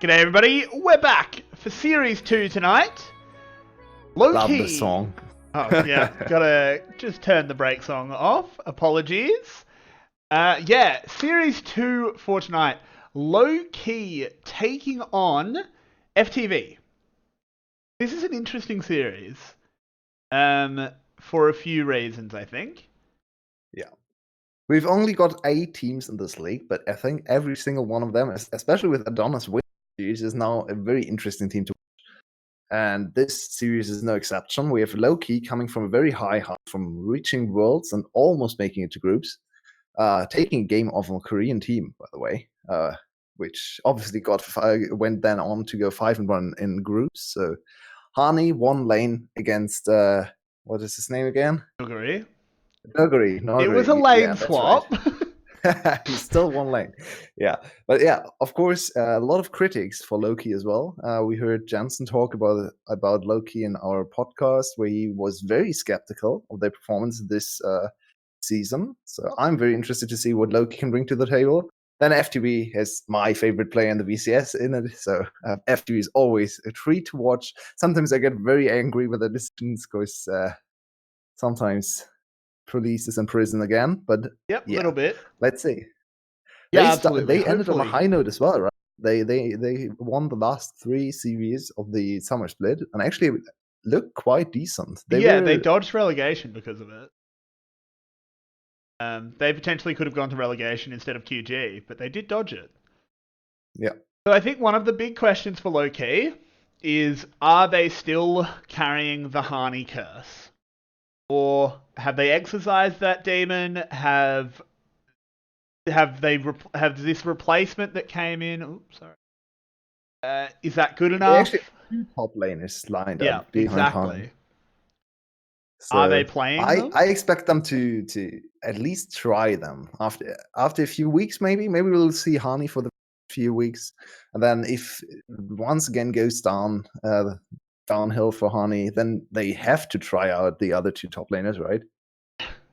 G'day everybody, we're back for Series 2 tonight. Love the Low-key. song. Oh, yeah, gotta just turn the break song off. Apologies. Series 2 for tonight. Low-key taking on FTV. This is an interesting series. For a few reasons, I think. Yeah. We've only got 8 teams in this league, but I think every single one of them, especially with Adonis winning the series, is now a very interesting team to watch. And this series is no exception. We have Loki coming from a very high height, from reaching worlds and almost making it to groups, taking a game off a Korean team, by the way, which obviously went then on to go 5-1 in groups. So Hani won lane against what is his name again? Agree. Nuggery. It was a lane Yeah, that's swap. right. He's still one lane. Yeah. But yeah, of course, a lot of critics for Loki as well. We heard Jansen talk about Loki in our podcast, where he was very skeptical of their performance this season. So I'm very interested to see what Loki can bring to the table. Then FTV has my favorite player in the VCS in it. So FTV is always a treat to watch. Sometimes I get very angry with the decisions because sometimes police is in prison again, but Yep, a yeah, little bit. let's see. Yeah, absolutely. They ended on a Hopefully. high note as well, right? They won the last 3 series of the summer split and actually looked quite decent. They dodged relegation because of it. They potentially could have gone to relegation instead of QG, but they did dodge it. Yeah. So I think one of the big questions for Loki is, are they still carrying the Hani curse? Or have they exorcised that demon? Have this replacement that came in? Oops, sorry. Is that good They enough? actually have 2 top laners lined Yeah, up behind exactly. Han. Are they So playing them? I expect them to at least try them after a few weeks. Maybe we'll see Hani for the few weeks, and then if once again goes downhill for Hani, then they have to try out the other 2 top laners, right?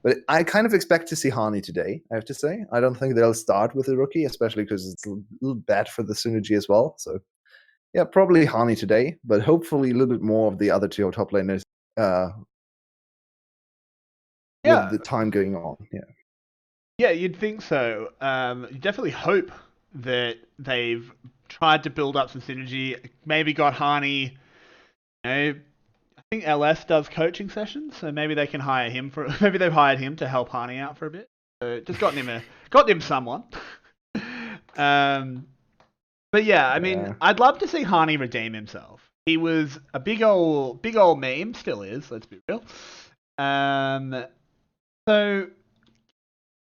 But I kind of expect to see Hani today, I have to say. I don't think they'll start with a rookie, especially because it's a little bad for the synergy as well. So yeah, probably Hani today, but hopefully a little bit more of the other 2 top laners with the time going on. Yeah. Yeah, you'd think so. You definitely hope that they've tried to build up some synergy. Maybe got Hani. I think LS does coaching sessions, so maybe they can hire him for. Maybe they've hired him to help Hani out for a bit. So just got him someone. But yeah, I mean, I'd love to see Hani redeem himself. He was a big old meme, still is. Let's be real. So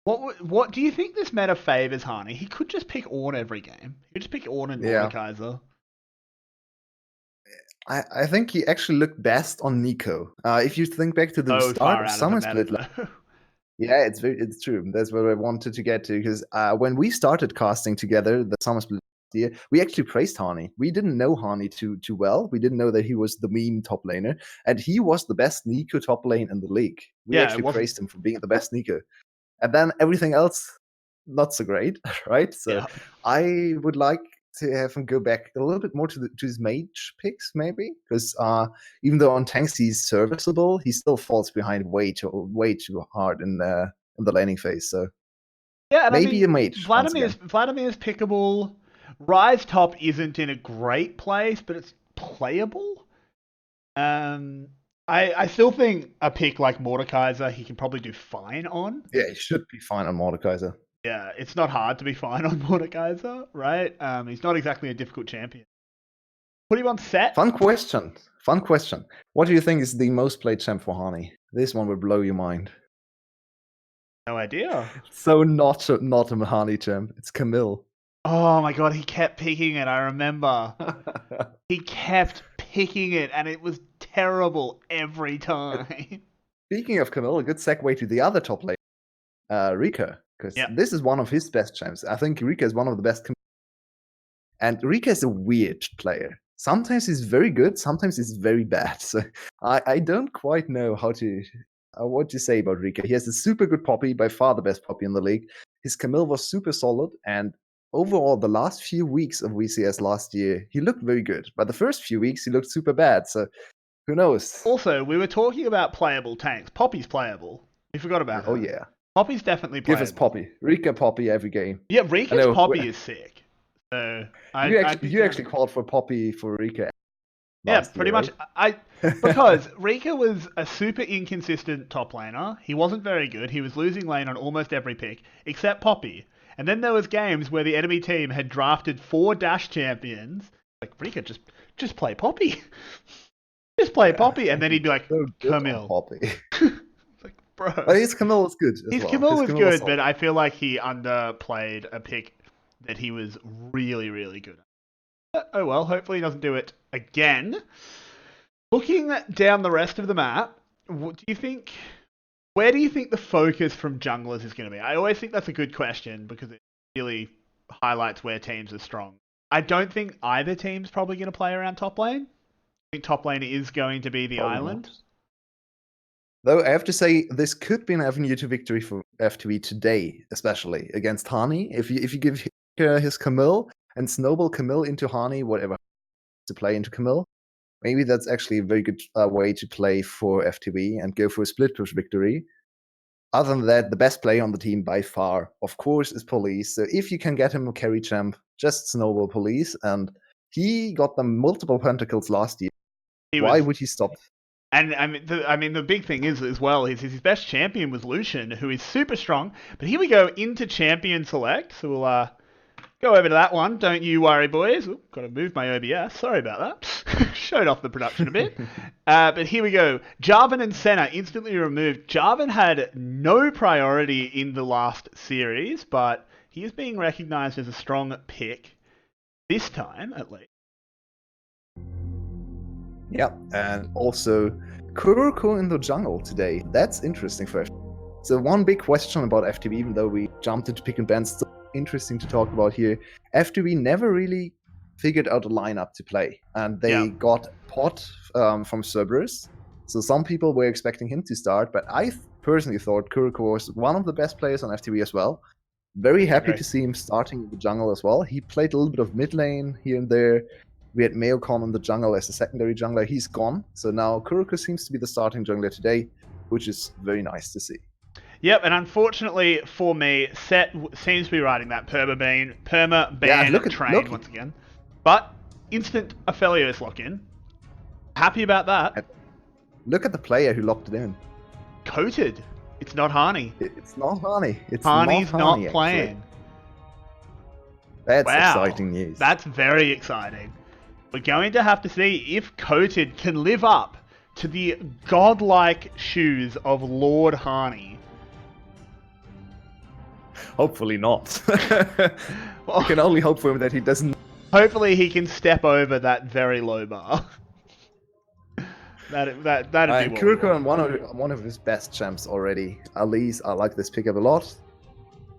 what do you think this meta favors Hani? He could just pick Ornn every game. He could just pick Ornn and Mordekaiser. I think he actually looked best on Nico. If you think back to the start of Summer Split, yeah, it's true. That's what I wanted to get to, because when we started casting together the Summer Split year, we actually praised Hani. We didn't know Hani too well. We didn't know that he was the meme top laner, and he was the best Nico top lane in the league. We actually praised him for being the best Nico. And then everything else, not so great, right? So I would like to have him go back a little bit more to his mage picks, maybe, because even though on tanks he's serviceable, he still falls behind way too hard in the laning phase. So yeah, and maybe I mean, a mage. Vladimir's pickable. Rise top isn't in a great place, but it's playable. I still think a pick like Mordekaiser he can probably do fine on. Yeah, he should be fine on Mordekaiser. Yeah, it's not hard to be fine on Mordekaiser, right? He's not exactly a difficult champion. Put him on set. Fun question. What do you think is the most played champ for Hani? This one will blow your mind. No idea. So not a Hani champ. It's Camille. Oh my god, he kept picking it. I remember. He kept picking it, and it was terrible every time. Speaking of Camille, a good segue to the other top lane, Rika, because this is one of his best champs. I think Rika is one of the best. And Rika is a weird player. Sometimes he's very good, sometimes he's very bad. So I don't quite know what to say about Rika. He has a super good poppy, by far the best poppy in the league. His Camille was super solid, and overall, the last few weeks of VCS last year, he looked very good. But the first few weeks, he looked super bad. So who knows? Also, we were talking about playable tanks. Poppy's playable. We forgot about her. Oh, yeah. Poppy's definitely playable. Give us Poppy. Rika Poppy every game. Yeah, Rika's Poppy is sick. So you actually called for Poppy for Rika. Yeah, pretty much. Because Rika was a super inconsistent top laner. He wasn't very good. He was losing lane on almost every pick, except Poppy. And then there was games where the enemy team had drafted 4 Dash champions. Like, Rika, just play Poppy. Just play Poppy. And then he'd be like, so Camille. Poppy. Like, bro. But his Camille was good His Camille was good, but I feel like he underplayed a pick that he was really, really good at. Oh well, hopefully he doesn't do it again. Looking down the rest of the map, where do you think the focus from junglers is going to be? I always think that's a good question because it really highlights where teams are strong. I don't think either team's probably going to play around top lane. I think top lane is going to be the island. Not. Though I have to say, this could be an avenue to victory for FTV today, especially against Hani. If you give his Camille and snowball Camille into Hani, whatever to play into Camille, maybe that's actually a very good way to play for FTV and go for a split push victory. Other than that, the best player on the team by far, of course, is Police. So if you can get him a carry champ, just snowball Police, and he got them multiple pentacles last year. Why would he stop? And I mean, the big thing is as well is his best champion was Lucian, who is super strong. But here we go into champion select, so we'll go over to that one. Don't you worry, boys. Ooh, got to move my OBS. Sorry about that. Showed off the production a bit. But here we go. Jarvan and Senna instantly removed. Jarvan had no priority in the last series, but he is being recognized as a strong pick this time, at least. Yeah, and also Kuroko in the jungle today. That's interesting for FTV. So one big question about FTV, even though we jumped into pick and ban, still interesting to talk about here. FTV never really figured out a lineup to play, and they got Pot from Cerberus. So some people were expecting him to start, but I personally thought Kuroko was one of the best players on FTV as well. Very happy to see him starting in the jungle as well. He played a little bit of mid lane here and there. We had Mailcon in the jungle as a secondary jungler. He's gone. So now Kuroko seems to be the starting jungler today, which is very nice to see. Yep, and unfortunately for me, Set seems to be riding that perma-ban train once again. But instant Aphelios lock-in. Happy about that. Look at the player who locked it in. Coated. It's not Hani. It's not Hani. Hani's not playing. That's exciting news. That's very exciting. We're going to have to see if Coated can live up to the godlike shoes of Lord Hani. Hopefully not. I can only hope for him that he doesn't. Hopefully he can step over that very low bar. That'd be Kuroko on one of his best champs already. Elise, I like this pickup a lot.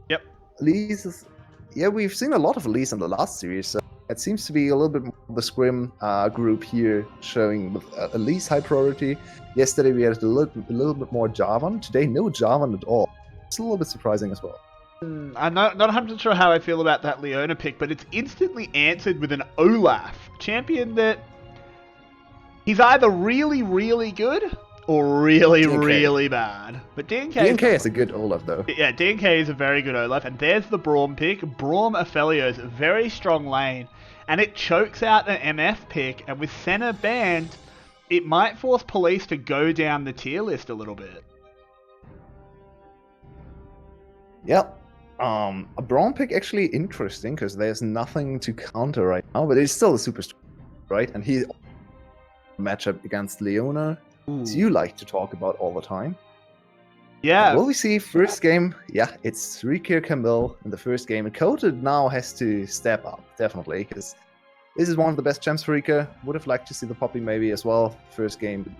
Yep. Elise is... Yeah, we've seen a lot of Elise in the last series, so it seems to be a little bit more of the Scrim group here, showing with Elise high priority. Yesterday we had a little bit more Jarvan. Today, no Jarvan at all. It's a little bit surprising as well. I'm not 100% sure how I feel about that Leona pick, but it's instantly answered with an Olaf. Champion that... He's either really, really good or really, really bad. But DNK is a good Olaf, though. Yeah, DNK is a very good Olaf. And there's the Braum pick. Braum Aphelios, a very strong lane. And it chokes out an MF pick. And with Senna banned, it might force Police to go down the tier list a little bit. Yep. A Braum pick actually interesting, because there's nothing to counter right now. But it's still a super strong, right? And he... matchup against Leona, as you like to talk about all the time. Yeah. Will we see first game? Yeah, it's Rika Camille in the first game. And Coated now has to step up, definitely, because this is one of the best champs for Rika. Would have liked to see the Poppy maybe as well, first game.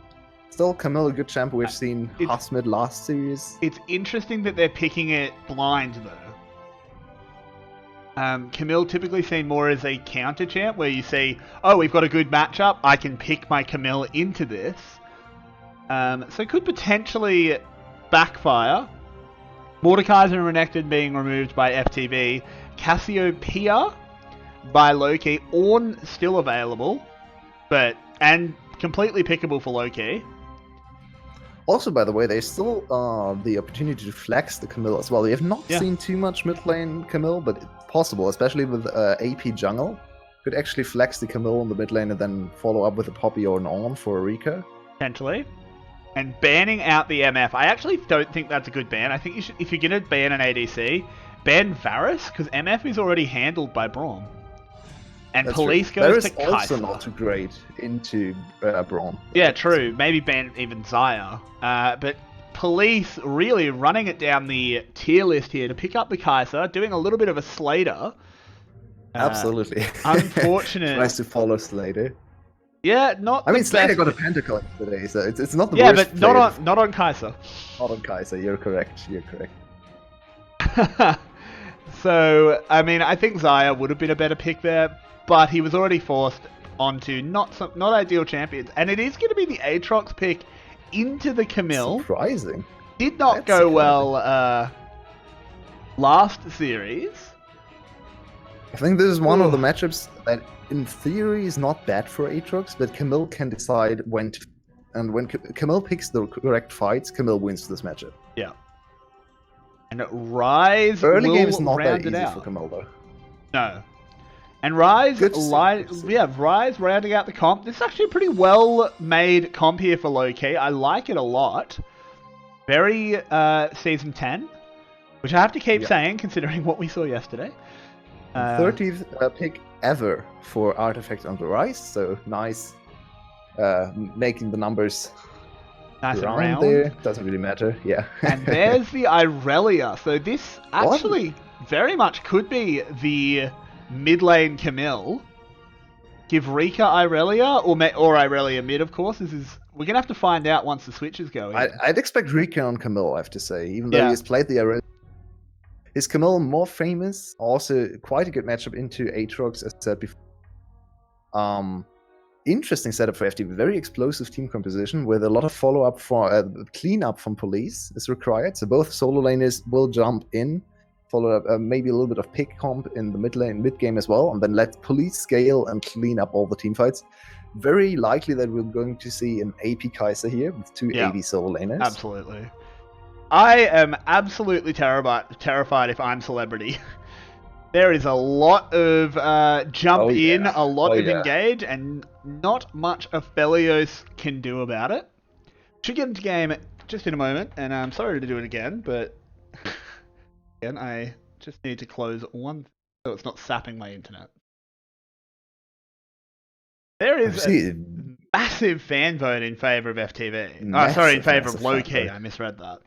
Still, Camille, a good champ. We've seen Hasmid last series. It's interesting that they're picking it blind, though. Camille typically seen more as a counter champ, where you see, oh, we've got a good matchup, I can pick my Camille into this. So it could potentially backfire. Mordekaiser and Renekton being removed by FTV. Cassiopeia by Loki. Ornn still available, and completely pickable for Loki. Also, by the way, there's still the opportunity to flex the Camille as well. We have not seen too much mid lane Camille, but it's possible, especially with AP jungle. Could actually flex the Camille in the mid lane and then follow up with a Poppy or an Ornn for a Rika. Potentially. And banning out the MF. I actually don't think that's a good ban. I think you should, if you're going to ban an ADC, ban Varus, because MF is already handled by Braum. And that's Police goes to Kai'Sa. Varus also not too great into Braum. Yeah, true. Maybe ban even Xayah. But Police really running it down the tier list here to pick up the Kai'Sa, doing a little bit of a Slater. Absolutely. Unfortunate. Tries to follow Slater. Yeah, not. I mean, Slater got a pentacle today, so it's not the worst. Yeah, but not on Kai'Sa. Not on Kai'Sa. You're correct. You're correct. So, I mean, I think Xayah would have been a better pick there, but he was already forced onto not ideal champions, and it is going to be the Aatrox pick into the Camille. Surprising. Did not go well last series. I think this is one of the matchups that, in theory, is not bad for Aatrox, but Camille can decide when to... And when Camille picks the correct fights, Camille wins this matchup. Yeah. And Rise early will game is not round that it easy out. for Camille, though. No. And Rise, Rise rounding out the comp. This is actually a pretty well-made comp here for Loki. I like it a lot. Very Season 10, which I have to keep saying, considering what we saw yesterday. 30th pick ever for Artifact on the Rise, so nice. Making the numbers nice and round there. Doesn't really matter, yeah. And there's the Irelia. So this actually very much could be the mid lane Camille. Give Rika Irelia, or Irelia mid, of course. We're gonna have to find out once the switches go in. I'd expect Rika on Camille, I have to say, even though he has played the Irelia. Is Camille more famous? Also, quite a good matchup into Aatrox, as I said before. Interesting setup for FTV. Very explosive team composition with a lot of follow-up for cleanup from Police is required. So both solo laners will jump in, follow up, maybe a little bit of pick comp in the mid game as well, and then let Police scale and clean up all the team fights. Very likely that we're going to see an AP Kai'Sa here with two AD solo laners. Absolutely. I am absolutely terrified if I'm Celebrity. There is a lot of jump in, a lot of engage, and not much Aphelios can do about it. Should get into game just in a moment, and I'm sorry to do it again, but again, I just need to close one so it's not sapping my internet. There is a massive fan vote in favor of FTV. Oh, sorry, in favor of Loki. I misread that.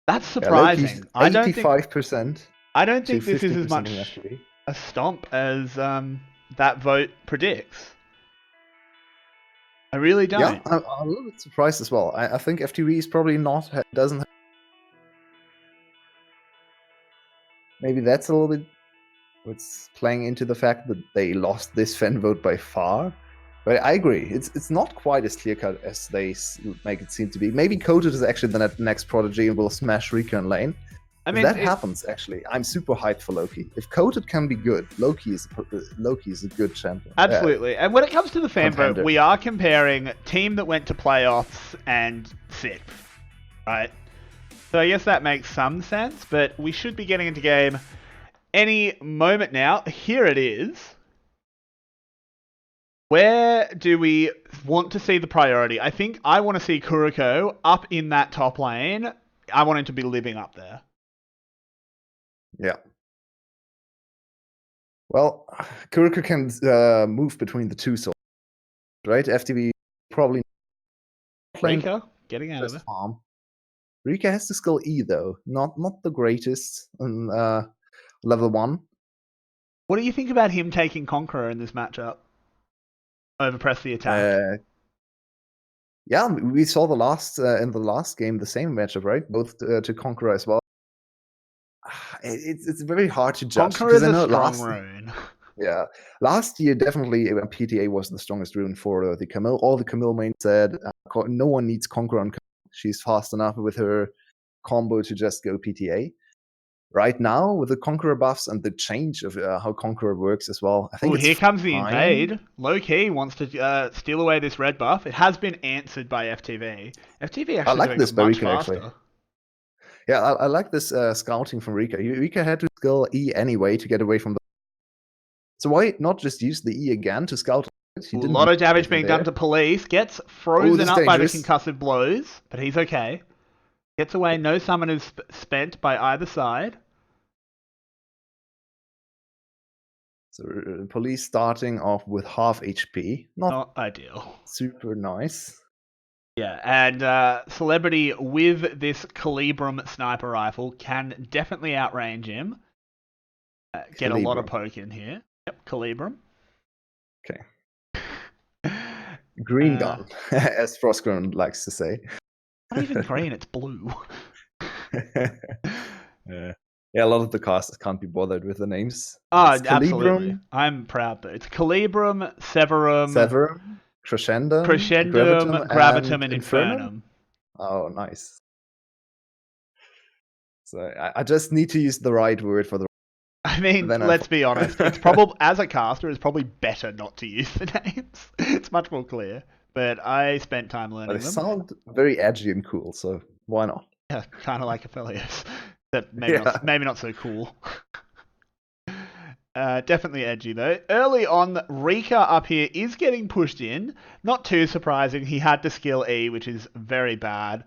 That's surprising. 85%. I don't think this is as much a stomp as that vote predicts. I really don't. Yeah, I'm a little bit surprised as well. I think FTV is probably doesn't. Maybe that's a little bit what's playing into the fact that they lost this fan vote by far. But I agree, it's not quite as clear cut as they make it seem to be. Maybe Coated is actually the next prodigy and will smash Rika in lane. I mean, if that happens, actually, I'm super hyped for Loki. If Coated can be good, Loki is a good champion. Absolutely. And when it comes to the fan vote, we are comparing team that went to playoffs and sixth, right? So I guess that makes some sense, but we should be getting into game any moment now. Here it is. Where do we want to see the priority? I think I want to see Kuriko up in that top lane. I want him to be living up there. Yeah. Well, Kuriko can move between the two souls, right? FTV probably Rika getting out of it. Rika has the skill E though, not the greatest on level 1. What do you think about him taking Conqueror in this matchup? Overpress the attack. Yeah, we saw in the last game the same matchup, right? Both to Conqueror as well. It's very hard to judge. Conqueror is a strong rune. Yeah, last year definitely PTA was the strongest rune for the Camille. All the Camille mains said no one needs Conqueror on Camille. She's fast enough with her combo to just go PTA. right now with the Conqueror buffs and the change of how Conqueror works as well. I think here comes the invade. Low-key wants to steal away this red buff. It has been answered by FTV. FTV actually like doing this it much Rika, faster. Actually. Yeah, I like this scouting from Rika. Rika had to skill E anyway to get away from the... So why not just use the E again to scout? A lot of damage being done to police. Gets frozen up by the concussive blows, but he's okay. Gets away. No summon is spent by either side. So police starting off with half HP. Not ideal. Super nice. Yeah, and Celebrity with this Calibrum sniper rifle can definitely outrange him. Get a lot of poke in here. Yep, Calibrum. Okay. Green gun, as Frostground likes to say. Not even green, it's blue. Yeah, a lot of the casters can't be bothered with the names. Oh, absolutely. I'm proud though. It's Calibrum, Severum, Crescendum, Gravitum, and Infernum. Oh, nice. So I just need to use the right word for the... I mean, let's be honest. It's probably, as a caster, it's probably better not to use the names. It's much more clear. But I spent time learning them. They sound very edgy and cool, so why not? Yeah, kind of like Aphelios. But maybe not so cool. Definitely edgy though. Early on, Rika up here is getting pushed in. Not too surprising. He had to skill E, which is very bad.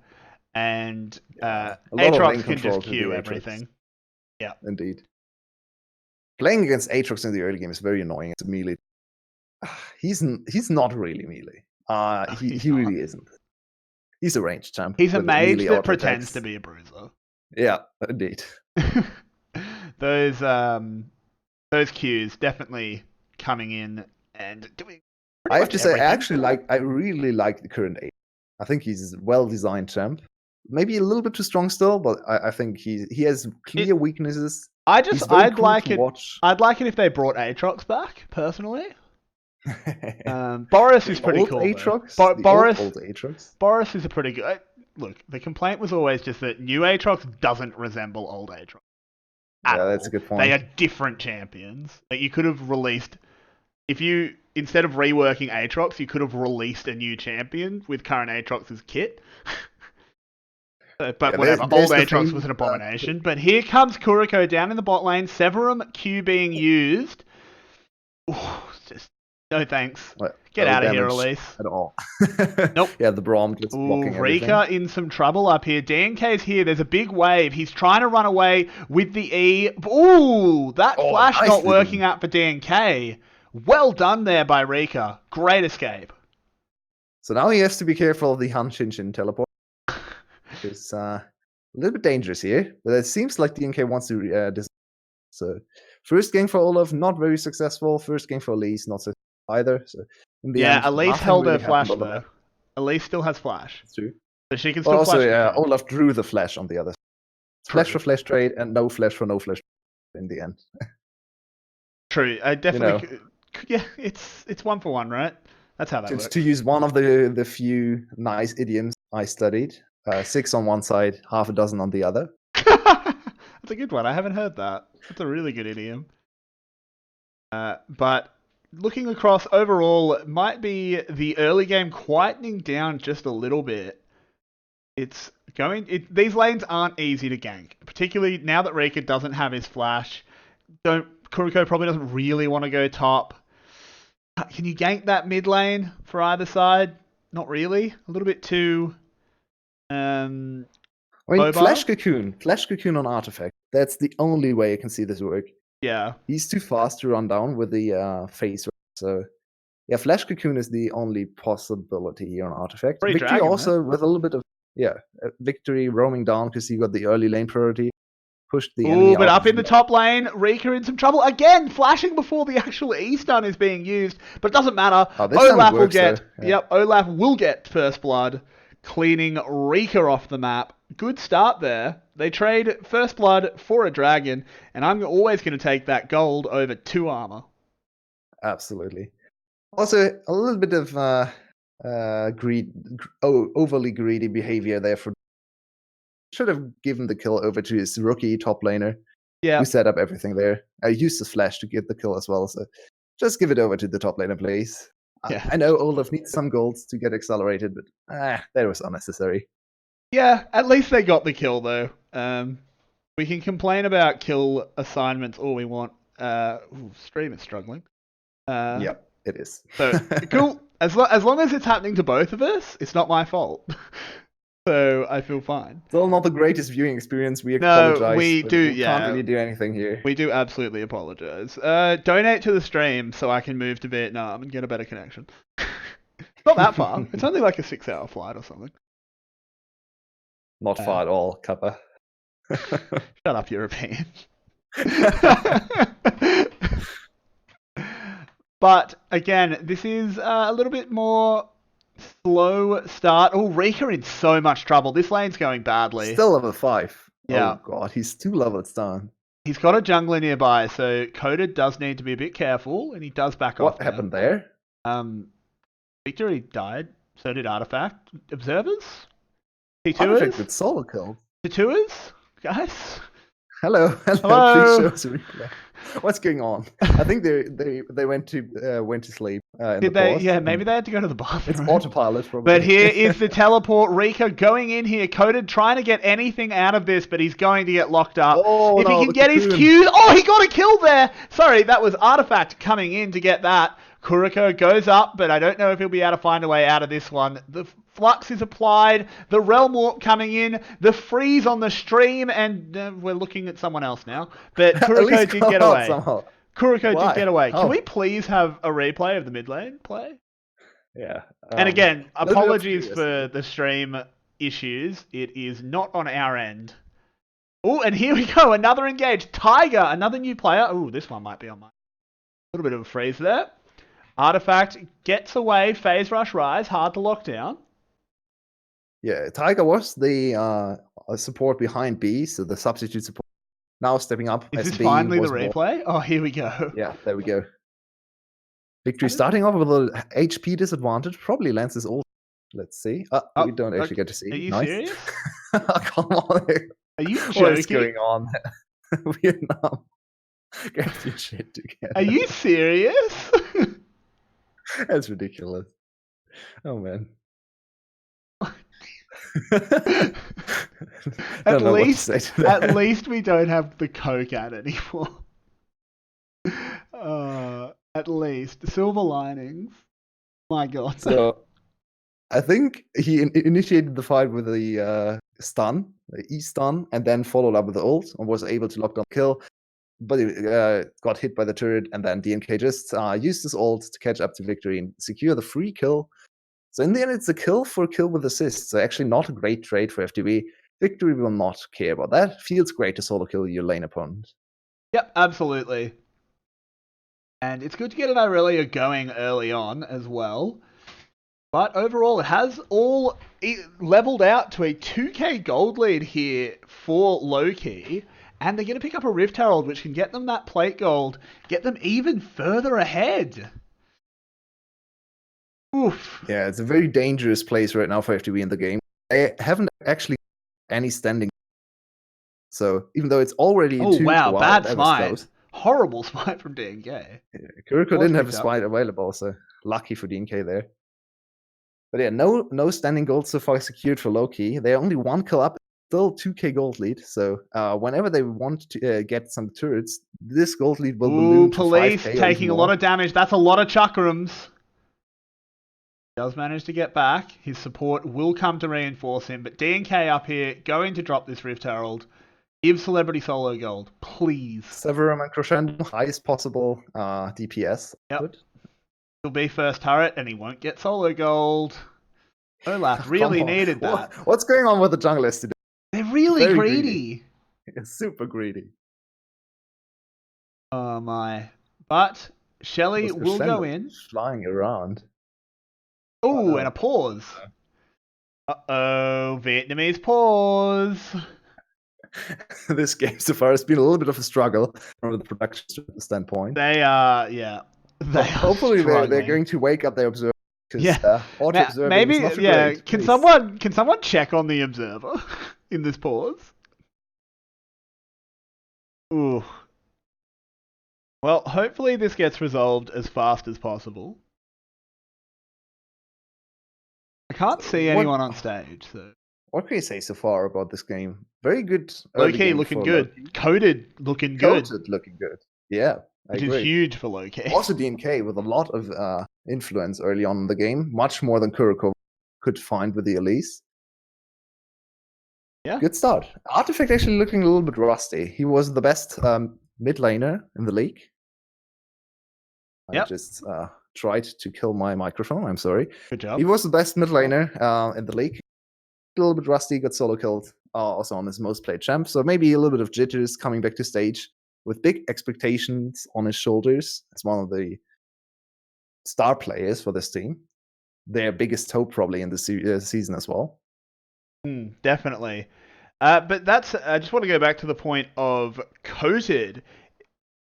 And Aatrox can just Q everything. Yeah. Indeed. Playing against Aatrox in the early game is very annoying. It's melee. He's not really melee. He really isn't. He's a ranged champ. He's a mage that pretends to be a bruiser. Yeah, indeed. Those Qs definitely coming in and doing. I have to say, I really like the current Aatrox. I think he's a well-designed champ. Maybe a little bit too strong still, but I think he has clear weaknesses. I'd like it if they brought Aatrox back, personally. Boris is pretty cool. Boris is a pretty good... Look, the complaint was always just that new Aatrox doesn't resemble old Aatrox. Yeah, that's a good point. They are different champions. Like, you could have released... If you, instead of reworking Aatrox, you could have released a new champion with current Aatrox's kit. But whatever, old Aatrox was an abomination. But here comes Kuriko down in the bot lane. Severum Q being used. Ooh, just no thanks. Get out of here, Elise. At all. Nope. Yeah, the Braum just blocking everything. Rika in some trouble up here. DNK's here. There's a big wave. He's trying to run away with the E. Ooh, that flash not working out for DNK. Well done there by Rika. Great escape. So now he has to be careful of the Han Shin teleport. It's a little bit dangerous here, but it seems like DNK wants to so first game for Olaf, not very successful. First game for Elise, not so either. So in the end, Elise held her flash though. Elise still has flash. That's true. So she can still flash. Olaf drew the flash on the other side. Flash for flash trade and no flash for no flash in the end. True. I definitely... Yeah, it's 1 for 1, right? That's how that works. To use one of the few nice idioms I studied. 6 on one side, half a dozen on the other. That's a good one. I haven't heard that. That's a really good idiom. But looking across overall, it might be the early game quietening down just a little bit. These lanes aren't easy to gank, particularly now that Rika doesn't have his flash. Kuriko probably doesn't really want to go top. Can you gank that mid lane for either side? Not really. A little bit too... Flash Cocoon on Artifact. That's the only way I can see this work. Yeah. He's too fast to run down with the face. So, yeah, Flash Cocoon is the only possibility here on Artifact. Free Victory dragon, also with a little bit of, Victory roaming down because he got the early lane priority. Pushed the enemy but up in the top lane, Rika in some trouble. Again, flashing before the actual E-stun is being used. But it doesn't matter. Olaf will get... Yep, Olaf will get first blood. Cleaning Rika off the map. Good start there. They trade first blood for a dragon, and I'm always going to take that gold over 2 armor. Absolutely. Also, a little bit of overly greedy behavior there. Should have given the kill over to his rookie top laner. Yeah. We set up everything there. I used the flash to get the kill as well, so just give it over to the top laner, please. Yeah. I know Olaf needs some golds to get accelerated, but that was unnecessary. Yeah, at least they got the kill though. We can complain about kill assignments all we want. Stream is struggling. Yep, it is. So cool. As long as it's happening to both of us, it's not my fault. So I feel fine. Still not the greatest viewing experience. We apologize. No, we do. We can't really do anything here. We do absolutely apologize. Donate to the stream so I can move to Vietnam and get a better connection. Not that far. It's only like a 6-hour flight or something. Not far at all, Kappa. Shut up, European. But again, this is a little bit more slow start. Oh, Rika in so much trouble. This lane's going badly. Still level 5. Yeah. Oh god, he's 2 levels down. He's got a jungler nearby, so Coda does need to be a bit careful, and he does back off. What happened there? Victory died. So did Artifact. Observers? Artifact with solo kill. T2ers? Guys? Hello. Please show us a replay. What's going on? I think they went to sleep. Did they? Yeah, maybe they had to go to the bathroom. It's autopilot, probably. But here is the teleport. Rika going in here. Coded trying to get anything out of this, but he's going to get locked up. Oh, if he can get his Qs. Oh, he got a kill there. Sorry, that was Artifact coming in to get that. Kuriko goes up, but I don't know if he'll be able to find a way out of this one. The flux is applied. The Realm Warp coming in. The freeze on the stream, and we're looking at someone else now. But Kuriko did get away. Kuriko did get away. Can we please have a replay of the mid lane play? Yeah. And again, apologies for the stream issues. It is not on our end. Oh, and here we go. Another engage. Tiger, another new player. Oh, this one might be on my... A little bit of a freeze there. Artifact gets away. Phase Rush Rise. Hard to lock down. Yeah, Tiger was the support behind B, so the substitute support. Now stepping up. Is this finally the replay? Oh, here we go. Yeah, there we go. Victory starting off with a HP disadvantage. Probably lands this ult. Let's see. We don't actually get to see. Are you serious? Come on. Are you joking? What is going on? Vietnam. Get your shit together. Are you serious? That's ridiculous. Oh, man. At least we don't have the coke ad anymore. At least silver linings. My God. So I think he initiated the fight with the stun, the E stun, and then followed up with the ult and was able to lock down the kill. But he got hit by the turret, and then DNK just used his ult to catch up to Victory and secure the free kill. So in the end, it's a kill for kill with assist. So actually not a great trade for FTV. Victory will not care about that. Feels great to solo kill your lane opponent. Yep, absolutely. And it's good to get an Irelia going early on as well. But overall, it has all leveled out to a 2k gold lead here for Loki. And they're going to pick up a Rift Herald, which can get them that plate gold, get them even further ahead. Oof. Yeah, it's a very dangerous place right now for FTV in the game. They haven't actually any standing. So even though it's already bad smite. Horrible smite from DNK. Yeah, Kuriko didn't have a smite available, so lucky for DNK there. But yeah, no standing gold so far secured for Loki. They're only 1 kill up, still 2k gold lead. So whenever they want to get some turrets, this gold lead will balloon to 5k. Police taking a lot of damage. That's a lot of chakrams. Does manage to get back. His support will come to reinforce him, but DNK up here going to drop this Rift Herald. Give Celebrity solo gold, please. Severum and Crescendo, highest possible DPS. Yep. He'll be first turret, and he won't get solo gold. Olaf really needed that. What's going on with the junglers today? They're really greedy. It's super greedy. Oh my. But Shelly will go in. Flying around. Oh, and a pause. Uh-oh, Vietnamese pause. This game so far has been a little bit of a struggle from the production standpoint. They are, yeah. Hopefully they're going to wake up their observer. Yeah. Maybe, yeah. Can someone check on the observer in this pause? Ooh. Well, hopefully this gets resolved as fast as possible. I can't see anyone on stage, so. What can you say so far about this game? Very good. LK looking good. Coded looking good. Coded looking good. Yeah, which is huge for LK. Also DNK with a lot of influence early on in the game, much more than Kuroko could find with the Elise. Yeah. Good start. Artifact actually looking a little bit rusty. He was the best mid laner in the league. I just tried to kill my microphone. I'm sorry. Good job. He was the best mid laner in the league. A little bit rusty, got solo killed also on his most played champ. So maybe a little bit of jitters coming back to stage with big expectations on his shoulders as one of the star players for this team. Their biggest hope probably in the season as well. Definitely. But I just want to go back to the point of coated.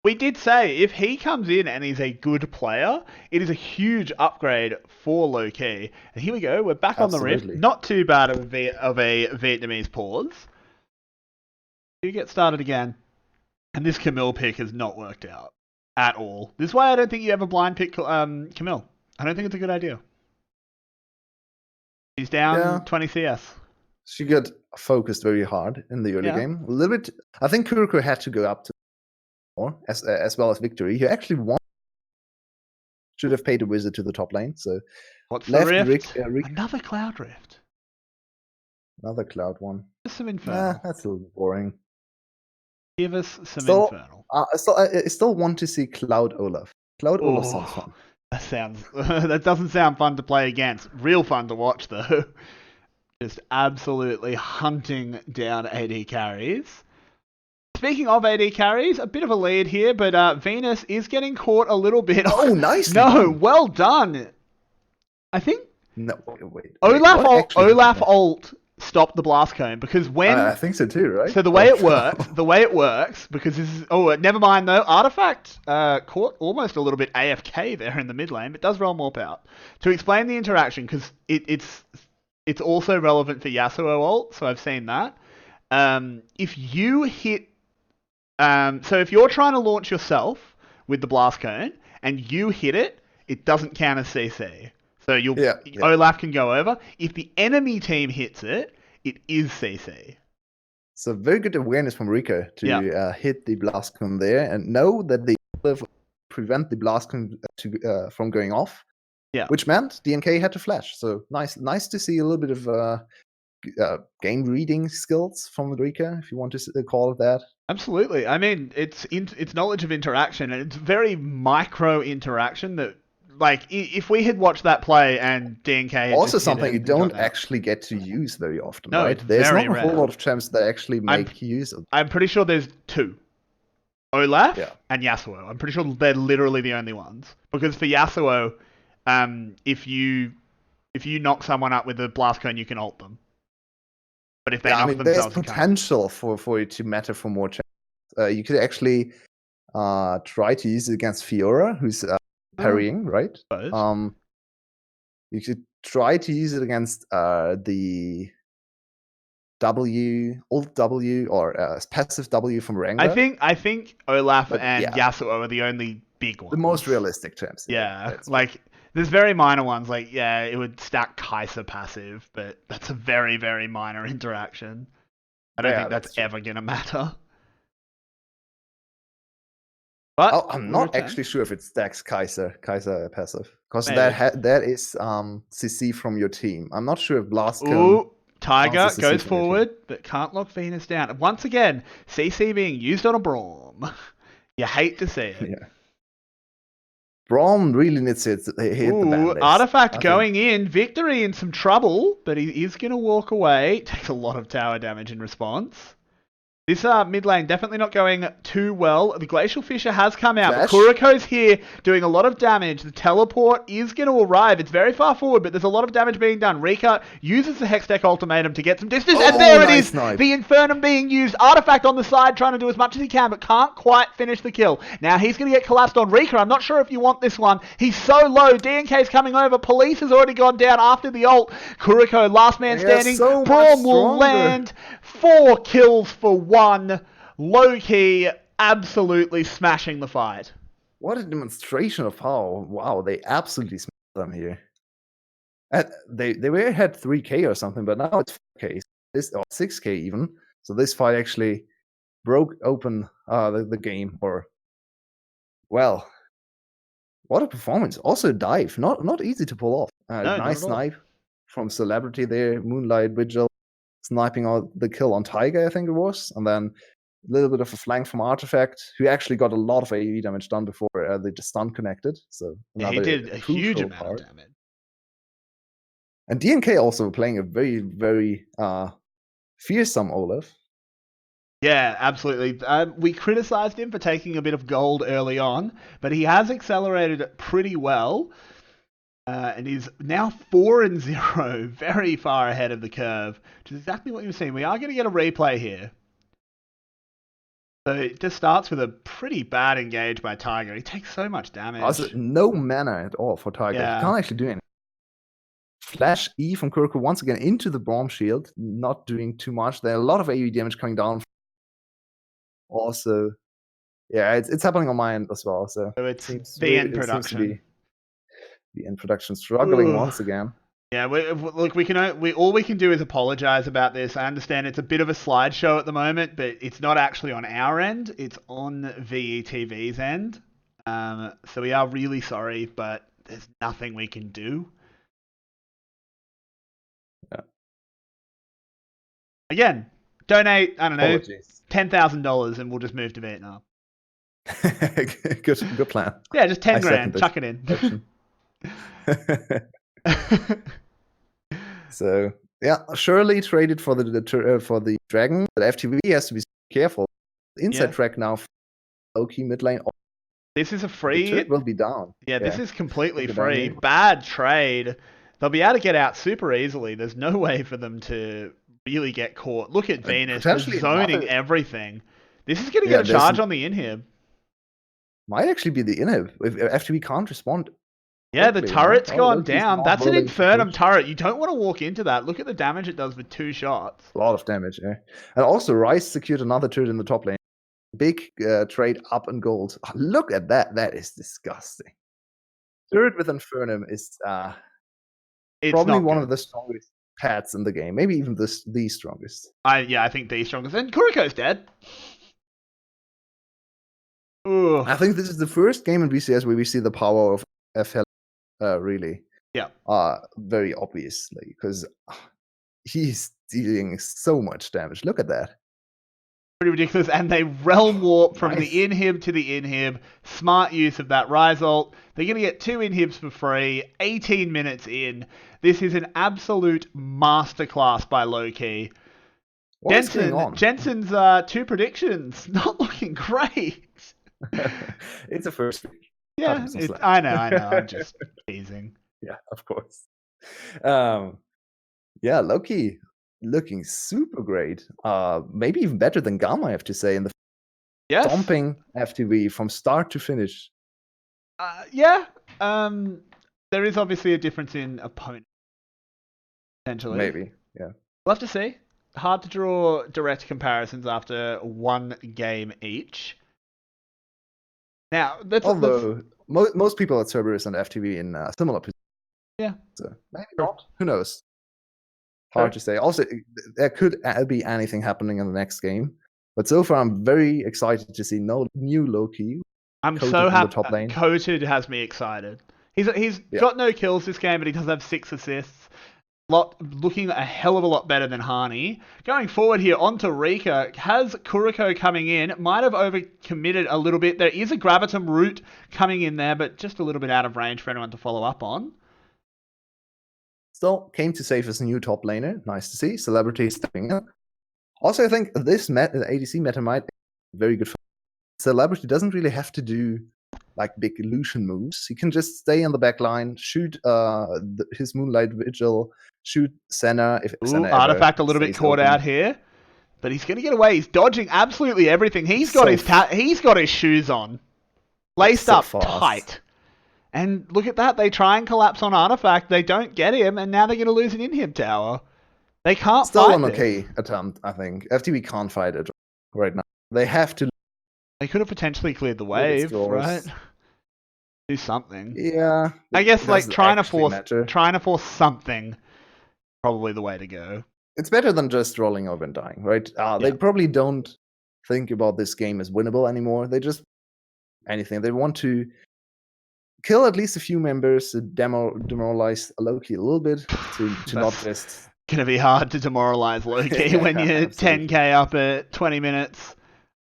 We did say if he comes in and he's a good player, it is a huge upgrade for Low-Key. And here we go, we're back on the rift. Not too bad of a Vietnamese pause. You get started again. And this Camille pick has not worked out at all. This is why I don't think you ever blind pick Camille. I don't think it's a good idea. He's down 20 CS. She got focused very hard in the early game. A little bit. I think Kuroko had to go up to more as well as Victory. He actually won. Should have paid a wizard to the top lane. So what's the rift? Another cloud rift. Another cloud one. Just some infernal. That's a little boring. Give us some infernal. I still want to see Cloud Olaf. Cloud Olaf sounds fun. That doesn't sound fun to play against. Real fun to watch though. Just absolutely hunting down AD carries. Speaking of AD carries, a bit of a lead here, but Venus is getting caught a little bit. Oh, nice. No, well done. I think. No, wait. Olaf ult stopped the blast cone because when I think so too, right? So the way it works, because this is never mind though. Artifact caught almost a little bit AFK there in the mid lane, but does roll more power. To explain the interaction, because it's also relevant for Yasuo ult, so I've seen that. If you hit, so if you're trying to launch yourself with the blast cone and you hit it, it doesn't count as CC. So Olaf can go over. If the enemy team hits it, it is CC. So very good awareness from Rico to hit the blast cone there and know that they prevent the blast cone from going off. Yeah. Which meant DNK had to flash. So nice to see a little bit of game reading skills from Rika, if you want to call it that. Absolutely. I mean, it's knowledge of interaction, and it's very micro interaction that, like, if we had watched that play and DNK had also something you don't actually get to use very often, no, right? It's there's very not a rare. whole lot of champs that actually make use of. I'm pretty sure there's two. Olaf and Yasuo. I'm pretty sure they're literally the only ones. Because for Yasuo, if you knock someone up with a blast cone, you can ult them. But if they knock themselves, there's potential for it to matter for more champs. You could actually try to use it against Fiora, who's parrying, right? You could try to use it against the ult W or passive W from Rengar. I think Olaf and Yasuo are the only big ones. The most realistic champs. Yeah, like there's very minor ones. Like it would stack Kai'Sa passive, but that's a very, very minor interaction. I don't think that's ever gonna matter. But I'm not actually sure if it stacks Kai'Sa passive, because that is CC from your team. I'm not sure if Blast Cone. Ooh, Tiger goes forward, but can't lock Venus down. Once again, CC being used on a Braum. You hate to see it. Yeah. Braum really needs to hit the ban base. Artifact going in. Victory in some trouble, but he is going to walk away. Takes a lot of tower damage in response. This mid lane definitely not going too well. The Glacial Fissure has come out. But Kuroko's here doing a lot of damage. The teleport is going to arrive. It's very far forward, but there's a lot of damage being done. Rika uses the Hextech Ultimatum to get some distance. And there it is. Snipe. The Infernum being used. Artifact on the side trying to do as much as he can, but can't quite finish the kill. Now he's going to get collapsed on Rika. I'm not sure if you want this one. He's so low. DNK's coming over. Police has already gone down after the ult. Kuroko, last man standing. So Braum will land. 4 kills for 1. Low-Key absolutely smashing the fight. What a demonstration of power. Wow, they absolutely smashed them here. They had 3K or something, but now it's 4K. Or 6K even. So this fight actually broke open the game. Or, well, what a performance. Also a dive. Not easy to pull off. No, nice snipe from Celebrity there. Moonlight Vigil sniping out the kill on Tiger, I think it was. And then a little bit of a flank from Artifact, who actually got a lot of AoE damage done before they just stun connected. So he did a huge amount of damage. And DNK also playing a very, very fearsome Olaf. Yeah, absolutely. We criticized him for taking a bit of gold early on, but he has accelerated pretty well. And he's now 4-0, very far ahead of the curve, which is exactly what you were saying. We are going to get a replay here. So it just starts with a pretty bad engage by Tiger. He takes so much damage. Also, no mana at all for Tiger. Yeah. He can't actually do anything. Flash E from Kuroko once again into the bomb shield, not doing too much. There are a lot of AoE damage coming down. Also, yeah, it's happening on my end as well. So it's the end production. The end production struggling once again. Yeah, look, all we can do is apologize about this. I understand it's a bit of a slideshow at the moment, but it's not actually on our end. It's on VETV's end. So we are really sorry, but there's nothing we can do. Yeah. Again, donate, I don't know, Apologies. $10,000 and we'll just move to Vietnam. Good plan. Yeah, just 10 grand, chuck it in. So yeah, Shirley traded for the dragon, but FTV has to be careful. Inside track now, LK mid lane. This is a free. The turret will be down. Yeah, this is completely free. Bad trade. They'll be able to get out super easily. There's no way for them to really get caught. Look at Venus zoning everything. This is going to get a charge on the inhib. Might actually be the inhib if FTV can't respond. Yeah, the turret's gone down. That's an Infernum turret. You don't want to walk into that. Look at the damage it does with 2 shots. A lot of damage, yeah. And also, Rice secured another turret in the top lane. Big trade up in gold. Oh, look at that. That is disgusting. Turret with Infernum is probably one of the strongest pads in the game. Maybe even the strongest. I think the strongest. And Kuriko's dead. Ooh. I think this is the first game in VCS where we see the power of FL really. Yeah. Very obviously, because he's dealing so much damage. Look at that. Pretty ridiculous. And they realm warp from the inhib to the inhib. Smart use of that rise ult. They're going to get 2 inhibs for free. 18 minutes in. This is an absolute masterclass by Loki. Jensen's 2 predictions. Not looking great. It's a first week. Yeah, I know. I'm just teasing. Yeah, of course. Yeah, Loki looking super great. Maybe even better than Gamma, I have to say, in the stomping FTV from start to finish. Yeah. There is obviously a difference in opponent. Potentially. Maybe, yeah. We'll have to see. Hard to draw direct comparisons after 1 game each. Now, most people at Cerberus and FTV in similar positions. Yeah. So maybe not. Who knows? Hard to say. Also, there could be anything happening in the next game. But so far, I'm very excited to see no new Loki. I'm so happy. Coated has me excited. He's got no kills this game, but he does have 6 assists. Looking a hell of a lot better than Hani. Going forward here onto Rika, has Kuriko coming in, might have overcommitted a little bit. There is a Gravitum root coming in there, but just a little bit out of range for anyone to follow up on. Still came to save as a new top laner. Nice to see. Celebrity stepping up. Also, I think this ADC meta might be very good for Celebrity. Doesn't really have to do like big illusion moves. He can just stay on the back line, shoot his Moonlight Vigil, shoot Senna. Artifact a little bit caught out here, but he's going to get away. He's dodging absolutely everything. He's got his shoes on, laced up tight. And look at that. They try and collapse on Artifact. They don't get him, and now they're going to lose an inhib tower. They can't fight. Still an okay attempt, I think. FTV can't fight it right now. They have to They could have potentially cleared the wave, right? Do something. Yeah. I guess like trying to force something, probably the way to go. It's better than just rolling over and dying, right? They probably don't think about this game as winnable anymore. They just anything. They want to kill at least a few members to demoralize LK a little bit to not just. Gonna be hard to demoralize LK when you're 10k up at 20 minutes.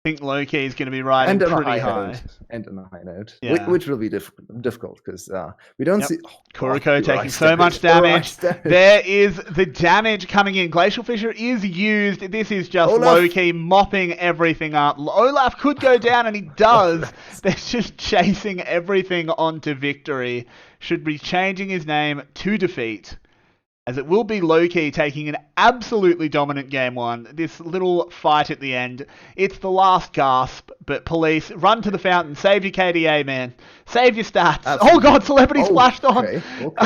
I think LK is going to be riding pretty high. And on a high note, which will be difficult because we don't see Kuriko taking so much damage. There is the damage coming in. Glacial Fissure is used. This is just low-key mopping everything up. Olaf could go down, and he does. They're just chasing everything onto victory. Should be changing his name to defeat, as it will be low-key taking an absolutely dominant game one. This little fight at the end, it's the last gasp, but police, run to the fountain, save your KDA, man. Save your stats. Absolutely. Oh god, Celebrity splashed on. Okay,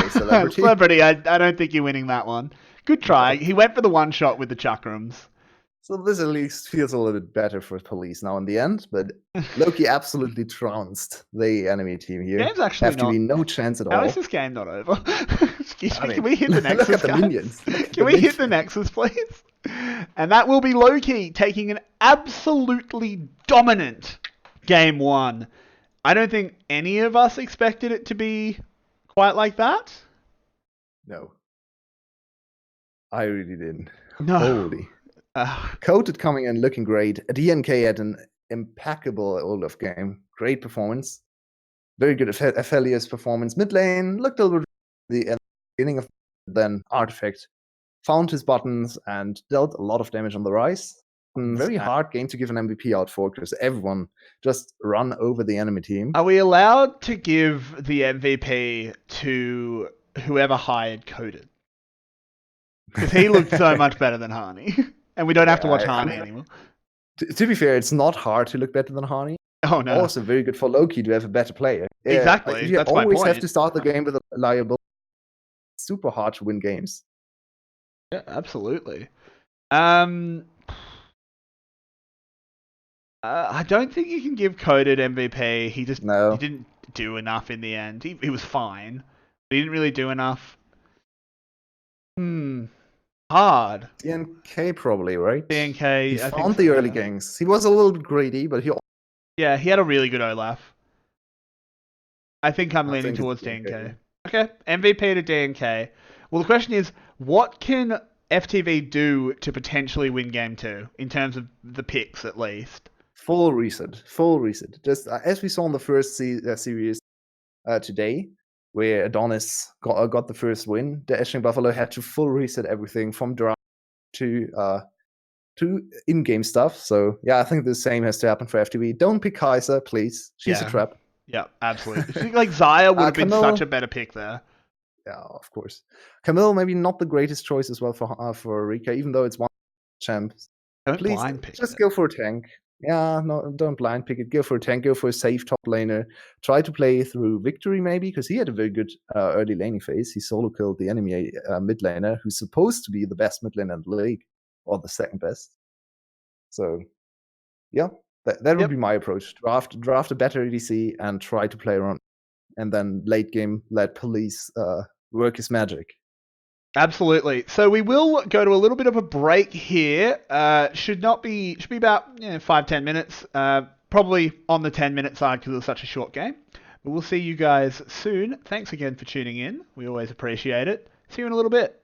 Celebrity. Celebrity, I don't think you're winning that one. Good try. He went for the one shot with the chakrams. So this at least feels a little bit better for police now in the end, but Loki absolutely trounced the enemy team here. Game's actually FTV, no chance at all. How is this game not over? Excuse me, can we hit the Nexus, look at the minions. Can we hit the Nexus, please? And that will be Loki taking an absolutely dominant game one. I don't think any of us expected it to be quite like that. No. I really didn't. No. Holy. Coated coming in looking great. DNK had an impeccable Olaf game. Great performance. Very good Aphelios performance. Mid lane looked a little bit at the beginning of then Artifact found his buttons and dealt a lot of damage on the rise. Very hard game to give an MVP out for because everyone just run over the enemy team. Are we allowed to give the MVP to whoever hired Coded? Because he looked so much better than Hani. And we don't have to watch Hani anymore. To be fair, it's not hard to look better than Hani. Oh, no. Also very good for Loki to have a better player. Exactly. You always have to start the game with a liability. It's super hard to win games. Yeah, absolutely. I don't think you can give Coded MVP. He didn't do enough in the end. He was fine. But he didn't really do enough. Hard. DNK probably, right? DNK. He found the early ganks. He was a little bit greedy, but he had a really good Olaf. I think I'm leaning towards DNK. Okay, MVP to DNK. Well, the question is, what can FTV do to potentially win game 2 in terms of the picks, at least? Full reset. Just as we saw in the first series today, where Adonis got the first win, the Ashling Buffalo had to full reset everything from draft to in-game stuff. So yeah, I think the same has to happen for FTV. Don't pick Kaiser, please. She's a trap. Yeah, absolutely. I think like Xayah would have been such a better pick there. Yeah, of course. Camille maybe not the greatest choice as well for Rika, even though it's one champ. Please blind pick just go for a tank. Yeah, no, don't blind pick it. Go for a tank. Go for a safe top laner. Try to play through Victory maybe, because he had a very good early laning phase. He solo killed the enemy mid laner, who's supposed to be the best mid laner in the league, or the second best. So, yeah, that would be my approach. Draft a better EDC and try to play around, and then late game let police work his magic. Absolutely. So we will go to a little bit of a break here. Should be about 5-10 minutes. Probably on the 10-minute side because it was such a short game. But we'll see you guys soon. Thanks again for tuning in. We always appreciate it. See you in a little bit.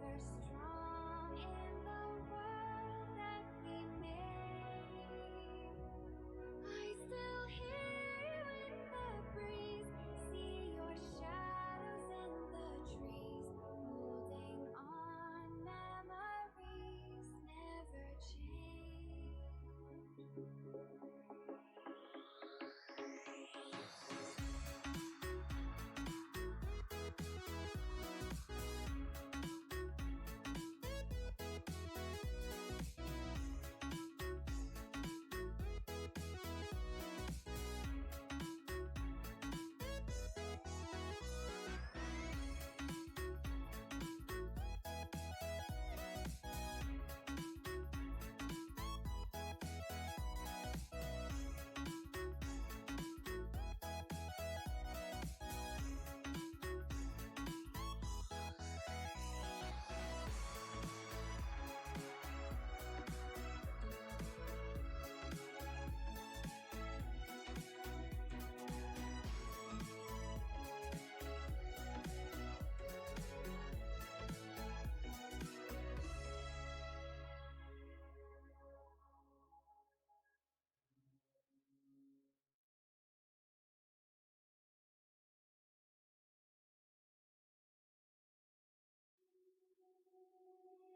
We're strong in the world that we made. I still hear you in the breeze, see your shadows in the trees, holding on, memories never change.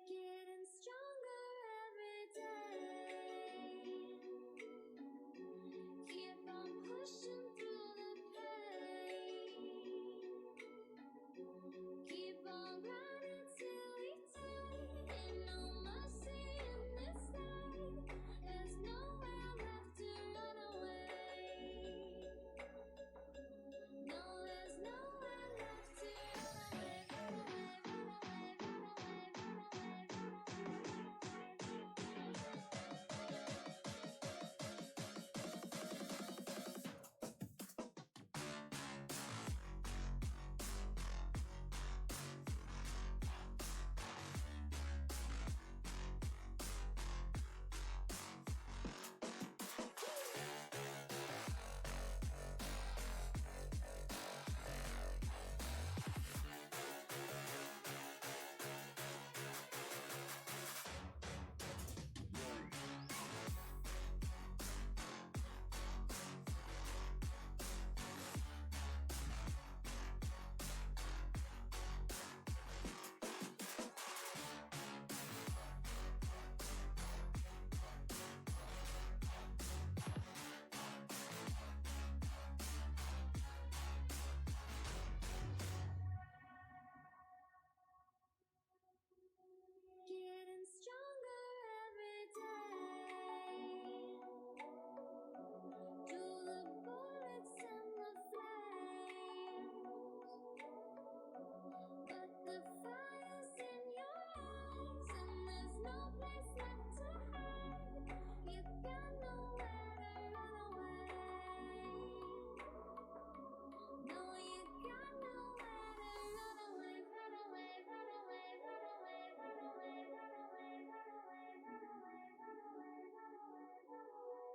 Getting stronger every day. Keep on pushing through the pain. Keep on running till we take. Ain't no mercy in this life. There's nowhere left to run away. No, there's nowhere left to run away. Run away, run away, run away, run away, run away, getting stronger every day. Through the bullets and the flames, but the fire's in your eyes, and there's no place left to hide. You got nowhere to run away. No, you got nowhere to run away. Run away, run away, run away, run away, run away, run away, run away, run away, run away, run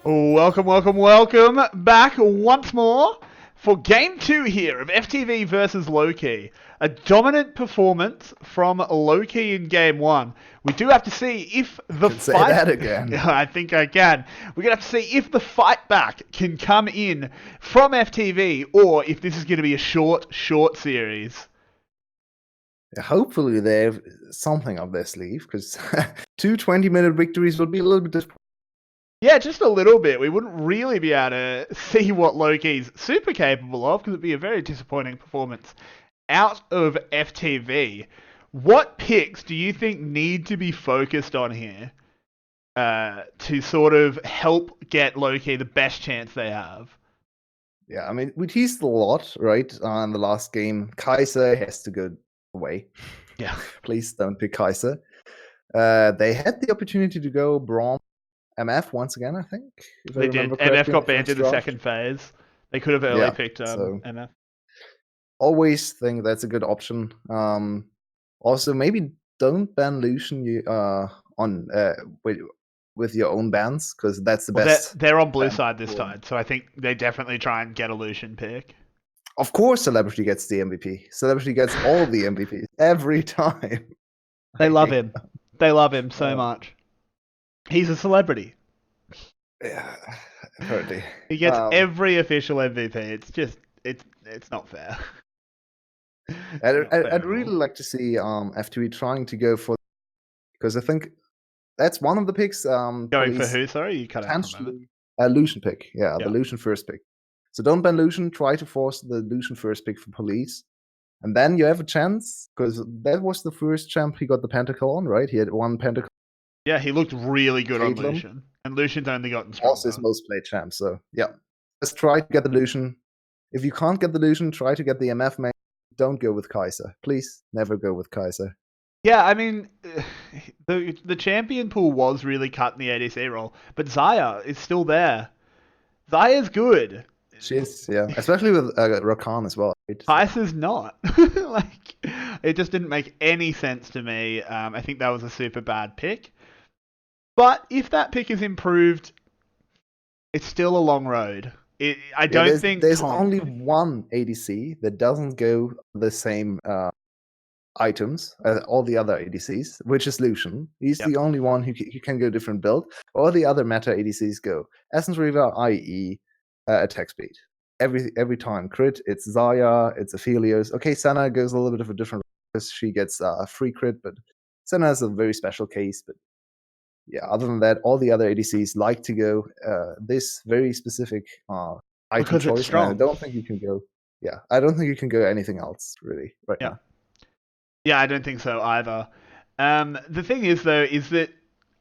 Welcome, welcome, welcome back once more for Game 2 here of FTV versus LK. A dominant performance from LK in Game 1. We do have to see if the Say that again. I think I can. We're going to have to see if the fight back can come in from FTV or if this is going to be a short series. Hopefully they have something up their sleeve, because 2 20-minute victories would be a little bit disappointing. Yeah, just a little bit. We wouldn't really be able to see what Loki's super capable of, because it'd be a very disappointing performance out of FTV. What picks do you think need to be focused on here to sort of help get Loki the best chance they have? Yeah, I mean, we teased a lot, right, in the last game. Kaiser has to go away. Yeah. Please don't pick Kaiser. They had the opportunity to go Braum MF once again, I think. They did. MF got banned in the second phase. They could have early picked MF. Always think that's a good option. Also, maybe don't ban Lucian with your own bans, because that's the best. They're on blue side this time, so I think they definitely try and get a Lucian pick. Of course, Celebrity gets the MVP. Celebrity gets all the MVPs every time. They love him. They love him so much. He's a celebrity. Yeah, apparently. He gets every official MVP. It's just, it's not fair. I'd really like to see FTV trying to go for, because I think that's one of the picks. Going for who? Sorry, you cut out for a moment. Lucian pick. Yeah, the Lucian first pick. So don't ban Lucian. Try to force the Lucian first pick for police. And then you have a chance, because that was the first champ he got the pentacle on, right? He had one pentacle. Yeah, he looked really good on Lucian. And Lucian's only gotten stronger. Also his most played champ, so yeah. Just try to get the Lucian. If you can't get the Lucian, try to get the MF main. Don't go with Kaiser. Please, never go with Kaiser. Yeah, I mean, the champion pool was really cut in the ADC role, but Xayah is still there. Xayah's good. She is, yeah. Especially with Rakan as well. Right? Kaiser's not. Like, it just didn't make any sense to me. I think that was a super bad pick. But if that pick is improved, it's still a long road. I don't think there's only one ADC that doesn't go the same items as all the other ADCs, which is Lucian. He's the only one who can go different build. All the other meta ADCs go Essence Reaver, IE, attack speed. Every time crit, it's Xayah, it's Aphelios. Okay, Senna goes a little bit of a different because she gets free crit, but Senna is a very special case. But yeah, other than that, all the other ADCs like to go this very specific item choice. I don't think you can go. Yeah, I don't think you can go anything else really right now. Yeah, I don't think so either. The thing is, though, is that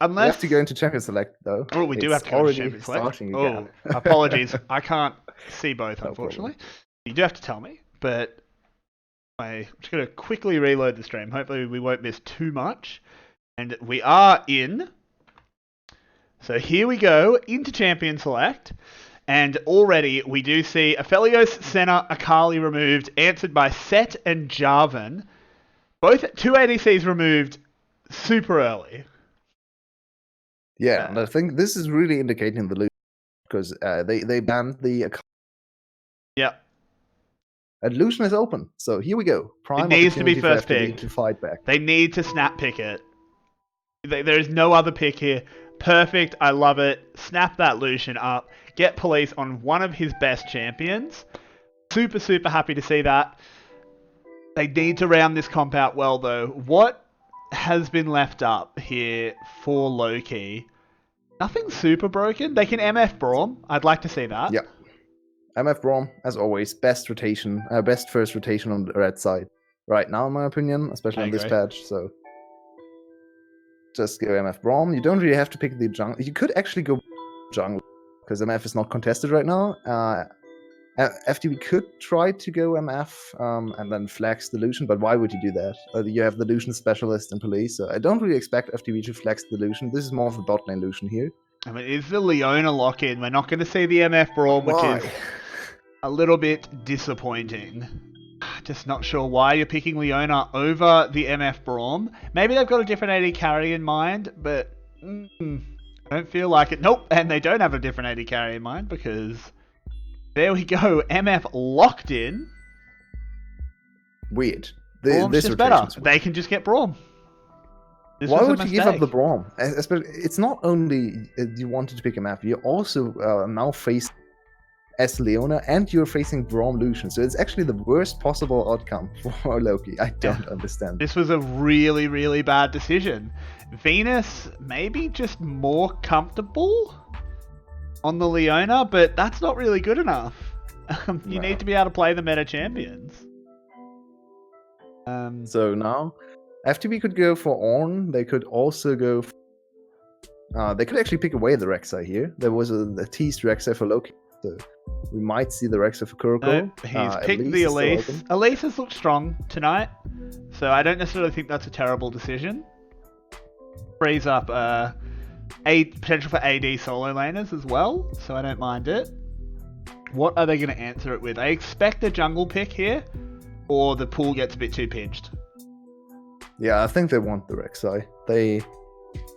unless we have to go into Champion Select, though. Oh, we do have to go into Champion Select. Oh, apologies, I can't see both, unfortunately. You do have to tell me, but I'm just going to quickly reload the stream. Hopefully, we won't miss too much. And we are in. So here we go into Champion Select. And already we do see Aphelios, Senna, Akali removed, answered by Set and Jarvan. Both 2 ADCs removed super early. Yeah, and I think this is really indicating the loop, because they banned the Akali. Yeah. And Lucian is open, so here we go. Prime it needs to be first pick. To fight back. They need to snap pick it. There is no other pick here. Perfect, I love it. Snap that Lucian up. Get police on one of his best champions. Super, super happy to see that. They need to round this comp out well, though. What has been left up here for Loki? Nothing super broken. They can MF Braum. I'd like to see that. Yeah. MF Braum, as always, best rotation, best first rotation on the red side right now, in my opinion, especially on this patch. So just go MF Braum. You don't really have to pick the jungle. You could actually go jungle, because MF is not contested right now. FTV could try to go MF and then flex the Lucian, but why would you do that? You have the Lucian specialist in police, so I don't really expect FTV to flex the Lucian. This is more of the bot lane Lucian here. I mean, is the Leona lock-in? We're not going to see the MF Braum, which is a little bit disappointing. Just not sure why you're picking Leona over the MF Braum. Maybe they've got a different AD carry in mind, but I don't feel like it. Nope, and they don't have a different AD carry in mind because there we go. MF locked in. Weird. Braum's just better. They can just get Braum. Why would you give up the Braum? It's not only you wanted to pick a map, you also now face as Leona and you're facing Braum Lucian. So it's actually the worst possible outcome for Loki. I don't understand. This was a really, really bad decision. Venus maybe just more comfortable on the Leona, but that's not really good enough. You need to be able to play the meta champions. So now FTV could go for Ornn. They could also go they could actually pick away the Rek'Sai here. There was a teased Rek'Sai for Loki, so we might see the Rek'Sai for Kuroko. No, he's picked the Elise. Elise has looked strong tonight, so I don't necessarily think that's a terrible decision. Frees up potential for AD solo laners as well, so I don't mind it. What are they going to answer it with? I expect a jungle pick here, or the pool gets a bit too pinched. Yeah, I think they want the Rek'Sai. They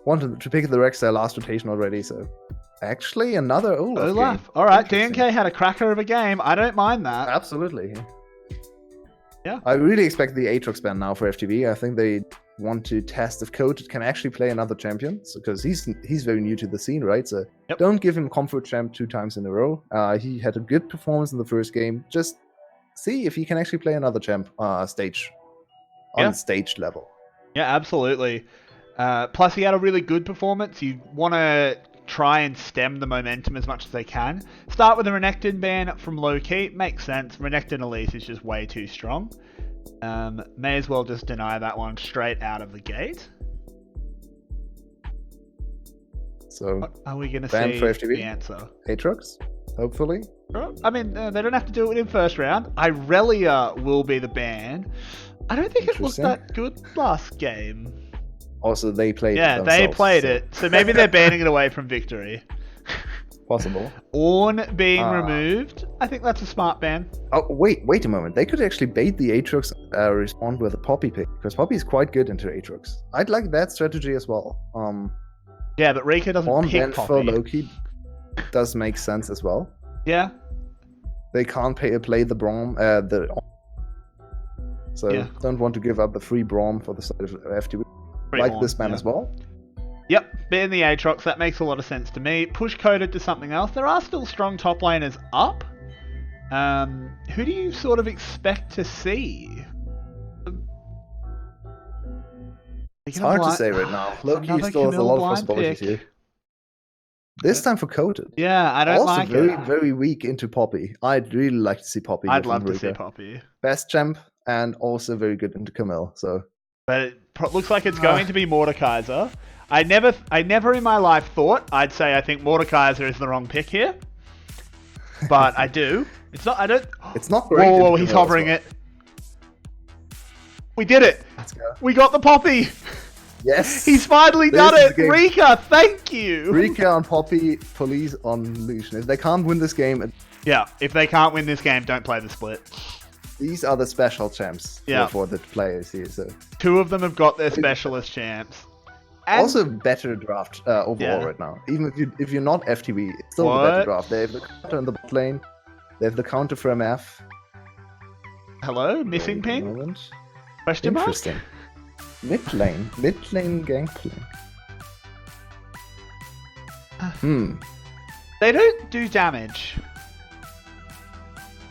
wanted to pick the Rek'Sai last rotation already, so... Actually, another Olaf game. Alright, DNK had a cracker of a game. I don't mind that. Absolutely. Yeah. I really expect the Aatrox ban now for FTV. I think they want to test if Coach can actually play another champion, because he's very new to the scene, right? So don't give him comfort champ 2 times in a row. He had a good performance in the first game. Just see if he can actually play another champ stage level. Yeah, absolutely. Plus, he had a really good performance. You want to try and stem the momentum as much as they can. Start with a Renekton ban from low-key. Makes sense. Renekton Elise is just way too strong. May as well just deny that one straight out of the gate. So, what are we going to see for FTV? The answer? Aatrox, hopefully. I mean, they don't have to do it in first round. Irelia will be the ban. I don't think it looked that good last game. Also, they played it they played it. So maybe they're banning it away from victory. Possible. Ornn being removed. I think that's a smart ban. Oh, wait a moment. They could actually bait the Aatrox respond with a Poppy pick, because Poppy is quite good into Aatrox. I'd like that strategy as well. Yeah, but Rika doesn't pick Poppy. For Loki does make sense as well. Yeah. They can't play the Braum, don't want to give up the free Braum for the side of FTV. Like this ban as well. Yep, ban the Aatrox, that makes a lot of sense to me. Push coded to something else. There are still strong top laners up. Who do you sort of expect to see? It's hard to say right now. Loki still has a lot of possibilities here. This time for Coated. Yeah, I don't like it. Also very weak into Poppy. I'd really like to see Poppy. I'd love to see Poppy. Best champ, and also very good into Camille, so... But it looks like it's going to be Mordekaiser. I never in my life thought I'd say I think Mordekaiser is the wrong pick here. But I do. It's not great. Whoa, he's hovering it. We did it. Let's go. We got the Poppy. Yes. He's finally done it. Rika, thank you. Rika on Poppy, police on Lucian. If they can't win this game... Yeah, if they can't win this game, don't play the split. These are the special champs for the players here. So 2 of them have got their specialist champs. And also better draft overall right now. Even if you're not FTV, it's still a better draft. They have the counter in the bot lane. They have the counter for MF. Hello, missing ping? Question mark? Interesting. Mid lane Gangplank. They don't do damage.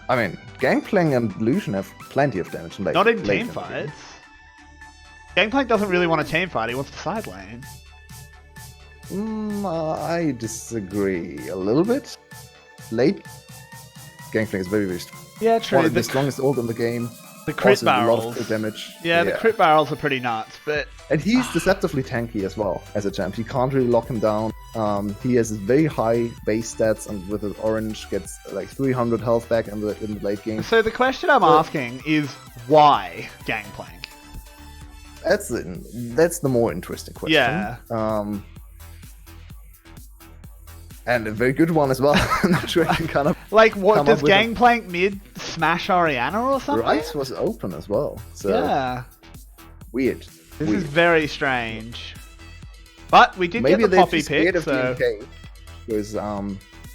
I mean, Gangplank and Lucian have plenty of damage. Not in team fights. Gangplank doesn't really want a team fight, he wants to side lane. I disagree a little bit. Late, Gangplank is very strong. Yeah, true. One of the strongest ult in the game. The crit barrels. A lot of crit damage. Yeah, the crit barrels are pretty nuts, but... And he's deceptively tanky as well, as a champ. You can't really lock him down. He has very high base stats, and with his orange gets like 300 health back in the late game. So the question I'm asking is, why Gangplank? That's the more interesting question. Yeah. And a very good one as well. I'm not sure I can kind of... Like, what, does Gangplank mid smash Orianna or something? Rice was open as well. So yeah. Weird. This is very strange. But we did Maybe get the they're Poppy too scared pick, of so... DNK. Because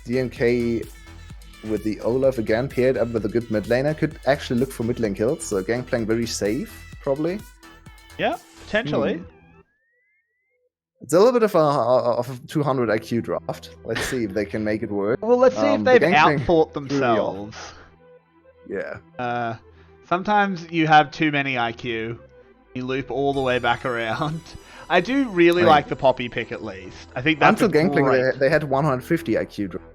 DNK with the Olaf again paired up with a good mid laner could actually look for mid lane kills. So Gangplank very safe, probably. Yeah, potentially. It's a little bit of a 200 IQ draft. Let's see if they can make it work. Well, let's see if they've outthought threw me off. themselves. Yeah. Sometimes you have too many IQ. You loop all the way back around. I do really like the Poppy pick at least. I think that's until Gangplank they had 150 IQ draft,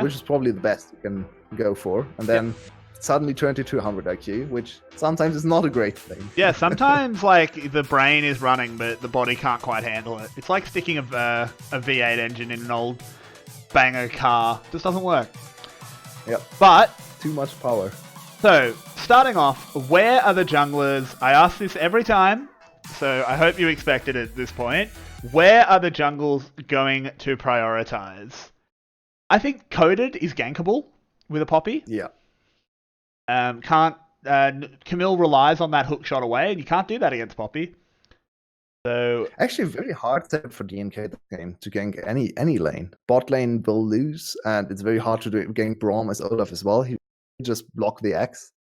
which is probably the best you can go for, and then suddenly turned to 200 IQ, which sometimes is not a great thing. Yeah, sometimes like the brain is running, but the body can't quite handle it. It's like sticking a V8 engine in an old banger car. Just doesn't work. Yep. But too much power. So, starting off, where are the junglers? I ask this every time, so I hope you expected it at this point. Where are the jungles going to prioritize? I think Coded is gankable with a Poppy. Yeah. Camille relies on that hook shot away, and you can't do that against Poppy. So actually, very hard setup for DNK this game to gank any lane. Bot lane will lose, and it's very hard to gank Braum as Olaf as well. He just block the X.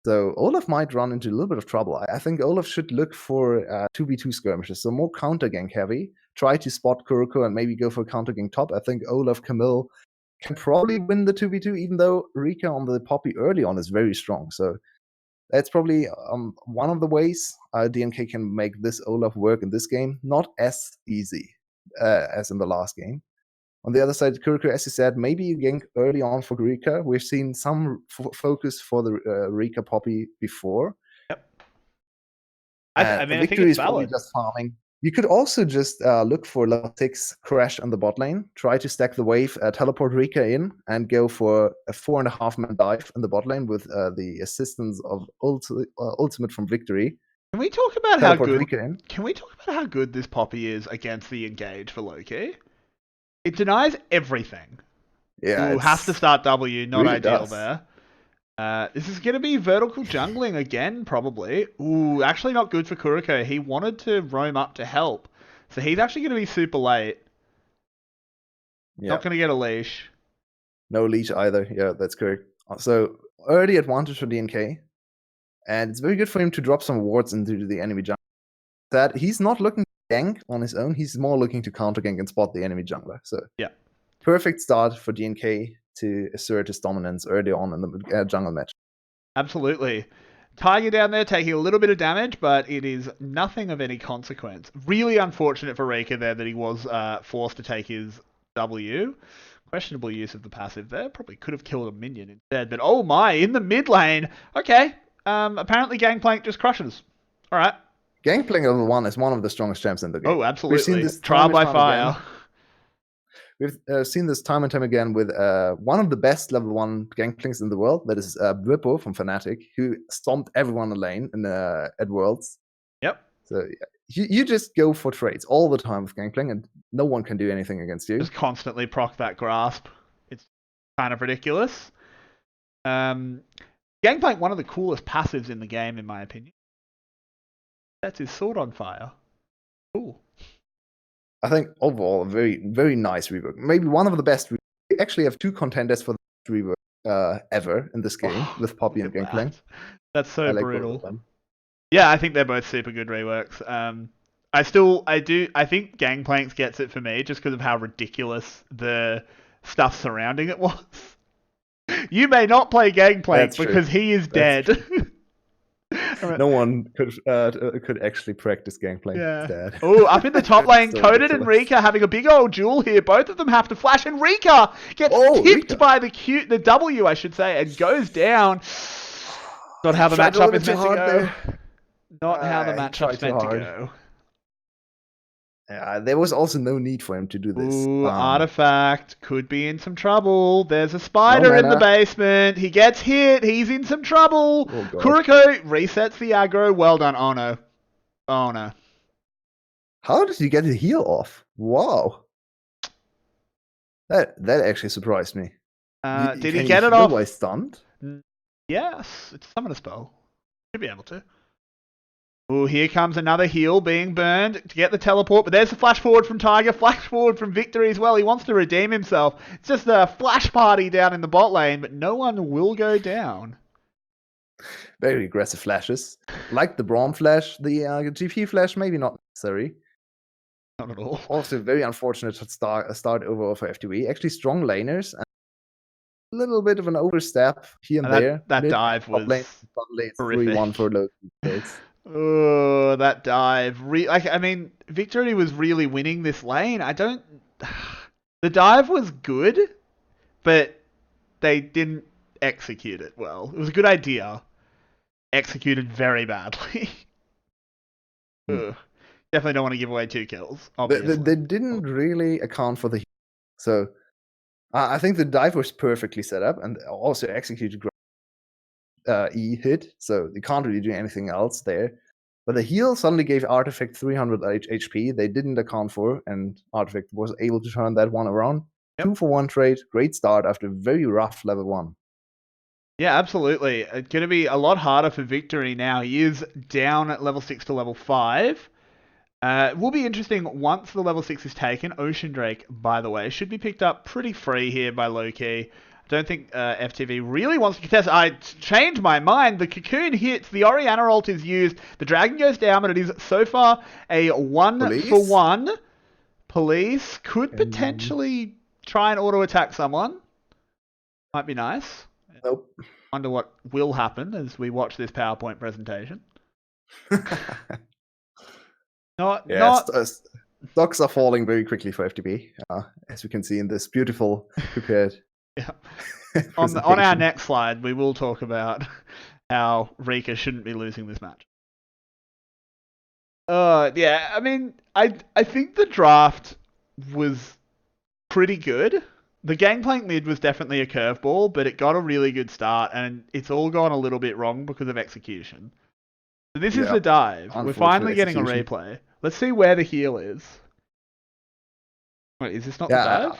So Olaf might run into a little bit of trouble. I think Olaf should look for 2v2 skirmishes, so more counter gank heavy. Try to spot Kuroko and maybe go for counter gank top. I think Olaf Camille can probably win the 2v2, even though Rika on the Poppy early on is very strong. So that's probably one of the ways DNK can make this Olaf work in this game. Not as easy as in the last game. On the other side, Kuroko, as you said, maybe you gank early on for Rika. We've seen some focus for the Rika Poppy before. Yep. I mean, I think it's valid. Just farming. You could also just look for level 6 Crash on the bot lane, try to stack the wave, teleport Rika in, and go for a 4.5-man dive in the bot lane with the assistance of Ultimate from Victory. Can we talk about how good? Can we talk about how good this Poppy is against the engage for Loki? It denies everything. Yeah, Ooh, has to start W, not really ideal does. there. This is going to be vertical jungling again, probably. Ooh, actually not good for Kuroko. He wanted to roam up to help. So he's actually going to be super late. Yep. Not going to get a leash. No leash either. Yeah, that's correct. So early advantage for DNK. And it's very good for him to drop some wards into the enemy jungler. That he's not looking to gank on his own. He's more looking to counter gank and spot the enemy jungler. So yeah, perfect start for DNK to assert his dominance early on in the jungle match. Absolutely. Tiger down there taking a little bit of damage, but it is nothing of any consequence. Really unfortunate for Rika there that he was forced to take his W. Questionable use of the passive there. Probably could have killed a minion instead. But oh my, in the mid lane. Okay. Apparently Gangplank just crushes. All right. Gangplank level 1 is one of the strongest champs in the game. Oh, absolutely. We've seen this trial by fire. We've seen this time and time again with one of the best level 1 Gangplanks in the world. That is Brippo from Fnatic, who stomped everyone in the lane at Worlds. Yep. So you just go for trades all the time with Gangplank, and no one can do anything against you. Just constantly proc that grasp. It's kind of ridiculous. Gangplank, one of the coolest passives in the game, in my opinion. That's his sword on fire. Cool. I think overall, a very, very nice rework. Maybe one of the best. We actually have 2 contenders for the rework ever in this game with Poppy and Gangplank. That's so brutal. Yeah, I think they're both super good reworks. I think Gangplank's gets it for me just because of how ridiculous the stuff surrounding it was. You may not play Gangplank because he is dead. No one could actually practice Gangplank. Yeah. Oh, up in the top lane, so Coded and Rika having a big old duel here. Both of them have to flash, and Rika gets tipped by the W, I should say, and goes down. Not how the matchup is meant to go. Not how the matchup's meant to go. There was also no need for him to do this. Ooh, Artifact could be in some trouble. There's a spider in the basement. He gets hit. He's in some trouble. Oh, Kuroko resets the aggro. Well done. Oh no. Oh no. How did he get the heal off? Wow. That actually surprised me. Did he get it off? By stunned? Yes. It's a summoner spell. Should be able to. Oh, here comes another heal being burned to get the teleport, but there's the flash forward from Tiger, flash forward from Victory as well. He wants to redeem himself. It's just a flash party down in the bot lane, but no one will go down. Very aggressive flashes. Like the Braum flash, the GP flash, maybe not necessary. Not at all. Also, very unfortunate start overall for FTV. Actually, strong laners. And a little bit of an overstep here and there. That dive was horrific. 3-1 for low. Oh, that dive. Victory was really winning this lane. The dive was good, but they didn't execute it well. It was a good idea. Executed very badly. Definitely don't want to give away 2 kills. They didn't really account for the heal. So I think the dive was perfectly set up and also executed E hit, so they can't really do anything else there. But the heal suddenly gave Artifact 300 HP they didn't account for, and Artifact was able to turn that one around. Yep. 2-for-1 trade, great start after very rough level 1. Yeah, absolutely. It's going to be a lot harder for Victory now. He is down at level 6 to level 5. It will be interesting once the level 6 is taken. Ocean Drake, by the way, should be picked up pretty free here by Loki. I don't think FTV really wants to contest. I changed my mind. The Cocoon hits. The Orianna ult is used. The Dragon goes down, but it is so far a 1-for-1. Police could potentially try and auto-attack someone. Might be nice. Nope. Wonder what will happen as we watch this PowerPoint presentation. Stocks are falling very quickly for FTB, as we can see in this beautiful prepared. Yeah. On our next slide, we will talk about how Rika shouldn't be losing this match. Yeah, I mean, I think the draft was pretty good. The Gangplank mid was definitely a curveball, but it got a really good start, and it's all gone a little bit wrong because of execution. So this is the dive. We're finally getting a replay. Let's see where the heal is. Wait, is this not the dive?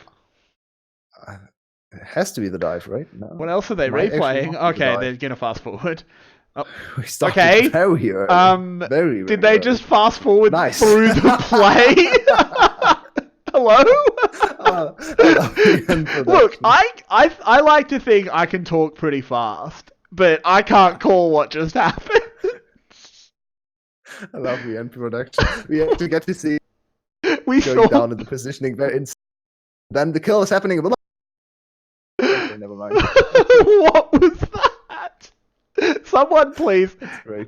It has to be the dive, right? No. What else are they replaying? Okay, they're going to fast forward. Oh. Okay. Very early. Did they just fast forward through the play? Hello? Look, I like to think I can talk pretty fast, but I can't call what just happened. I love the end production. We have to get to see going down in the positioning. Then the kill is happening. Okay, never mind. What was that? Someone please,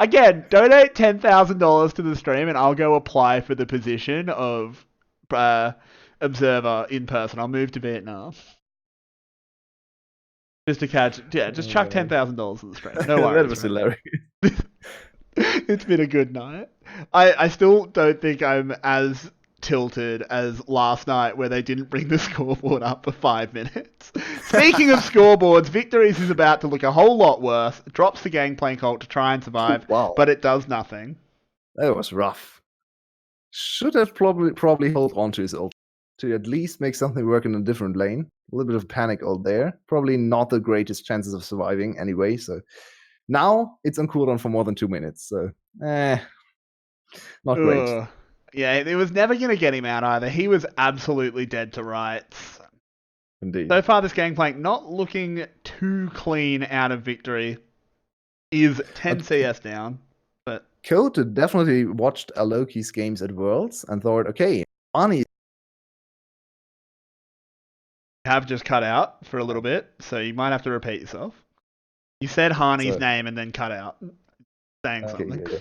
again, donate $10,000 to the stream and I'll go apply for the position of observer in person. I'll move to Vietnam. Just to catch, just chuck $10,000 to the stream. No worries. That was hilarious. It's been a good night. I still don't think I'm as tilted as last night where they didn't bring the scoreboard up for 5 minutes. Speaking of scoreboards, Victories is about to look a whole lot worse. It drops the Gangplank ult to try and survive, but it does nothing. That was rough. Should have probably hold on to his ult to at least make something work in a different lane. A little bit of panic ult there. Probably not the greatest chances of surviving anyway, so now it's on cooldown for more than 2 minutes, so not great. Yeah, it was never going to get him out either. He was absolutely dead to rights. Indeed. So far, this Gangplank not looking too clean out of Victory. Is 10 CS down, but Kote definitely watched Aloki's games at Worlds and thought, okay, Ani have just cut out for a little bit, so you might have to repeat yourself. You said Hani's name and then cut out, saying something. Yeah.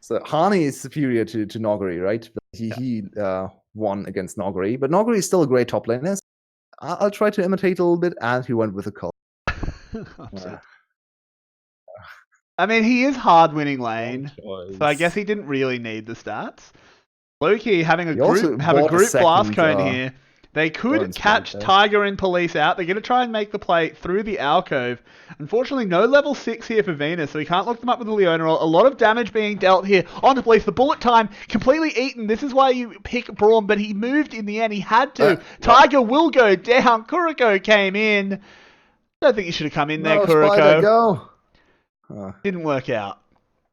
So Hani is superior to Noguri, right? But he won against Noguri, but Noguri is still a great top laner. I'll try to imitate a little bit, and he went with a cult. I mean, he is hard winning lane, so I guess he didn't really need the stats. Loki having a group blast cone here. They could catch Tiger and Police out. They're going to try and make the play through the alcove. Unfortunately, no level 6 here for Venus, so we can't look them up with the Leona. A lot of damage being dealt here onto Police. The bullet time completely eaten. This is why you pick Braum, but he moved in the end. He had to. Tiger will go down. Kuriko came in. Don't think you should have come in there, Kuriko. Go. Didn't work out.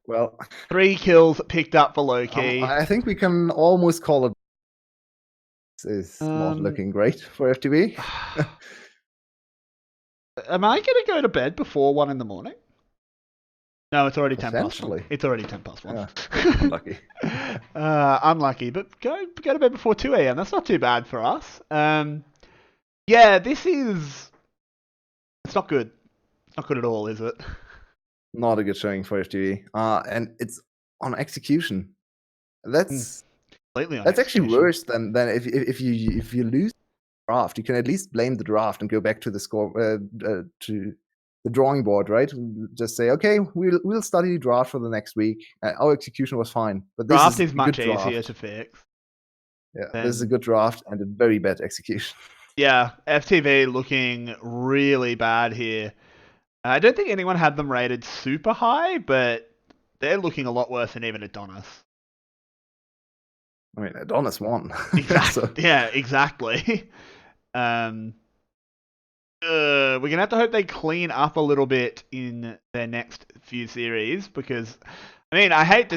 Well, 3 kills picked up for Loki. I think we can almost call it. It's not looking great for FTV. Am I going to go to bed before 1 in the morning? No, it's already 10 past 1. It's already 10 past 1. Yeah, unlucky. Unlucky, but go to bed before 2 a.m. That's not too bad for us. Yeah, this is... It's not good. It's not good at all, is it? Not a good showing for FTV. And it's on execution. That's actually worse than if you lose the draft. You can at least blame the draft and go back to the score to the drawing board, right? Just say, okay, we'll study draft for the next week. Our execution was fine, but this draft is much easier to fix. Yeah, this is a good draft and a very bad execution. Yeah, FTV looking really bad here. I don't think anyone had them rated super high, but they're looking a lot worse than even Adonis. I mean, Adonis won. Exactly. So. Yeah, exactly. We're gonna have to hope they clean up a little bit in their next few series because, I mean, I hate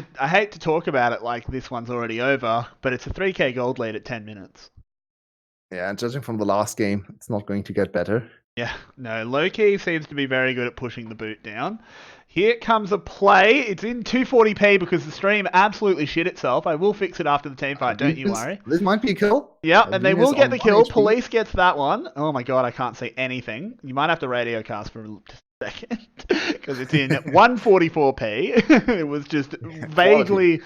to talk about it like this one's already over, but it's a 3k gold lead at 10 minutes. Yeah, and judging from the last game, it's not going to get better. Yeah, no, Loki seems to be very good at pushing the boot down. Here comes a play. It's in 240p because the stream absolutely shit itself. I will fix it after the team fight, don't you worry. This might be a kill. Yeah, and they will get the kill. Police gets that one. Oh my god, I can't see anything. You might have to radio cast for just a second because it's in 144p. It was just vaguely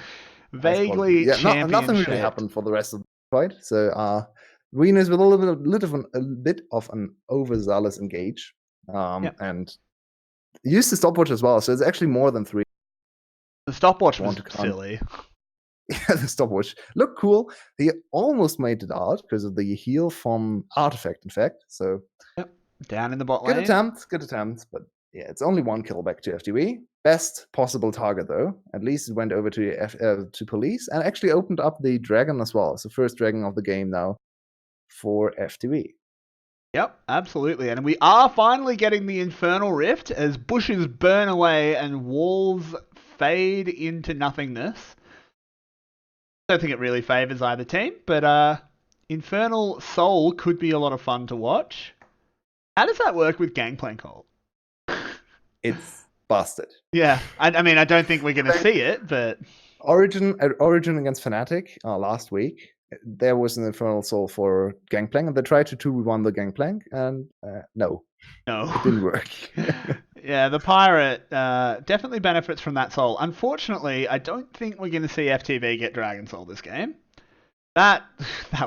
champion nothing really happened for the rest of the fight. So Venus with a bit of an overzealous engage, and used the stopwatch as well. So it's actually more than 3. The stopwatch was silly. Yeah, the stopwatch looked cool. He almost made it out because of the heal from Artifact, in fact. So down in the bot lane. Good attempt, but yeah, it's only 1 kill back to FTV. Best possible target though. At least it went over to police and actually opened up the dragon as well. It's the first dragon of the game now for FTV. Yep, absolutely. And we are finally getting the Infernal Rift as bushes burn away and walls fade into nothingness. I don't think it really favours either team, but Infernal Soul could be a lot of fun to watch. How does that work with Gangplank ult? It's busted. Yeah, I mean, I don't think we're going to see it, but... Origin against Fnatic last week. There was an Infernal Soul for Gangplank, and they tried to 2v1 the Gangplank, and no, it didn't work. Yeah, the Pirate definitely benefits from that soul. Unfortunately, I don't think we're going to see FTV get Dragon Soul this game. That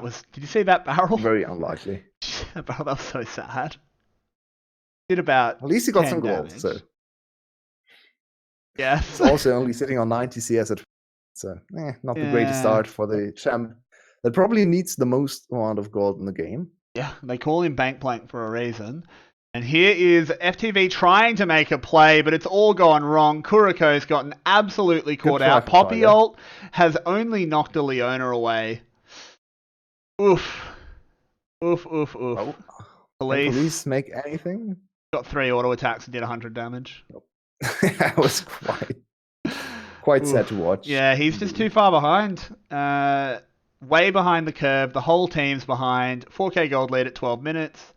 was... Did you see that barrel? Very unlikely. That barrel, that was so sad. Did about at least he got some gold, damage. So yeah. It's also only sitting on 90 CS at... So, not the greatest start for the champ. That probably needs the most amount of gold in the game. Yeah, they call him Bankplank for a reason. And here is FTV trying to make a play, but it's all gone wrong. Kuriko's gotten absolutely caught out. Poppy ult has only knocked a Leona away. Oof. Oof. Oh, police make anything? Got 3 auto attacks and did 100 damage. Nope. That was quite sad to watch. Yeah, he's just too far behind. Way behind the curve. The whole team's behind. 4k gold lead at 12 minutes.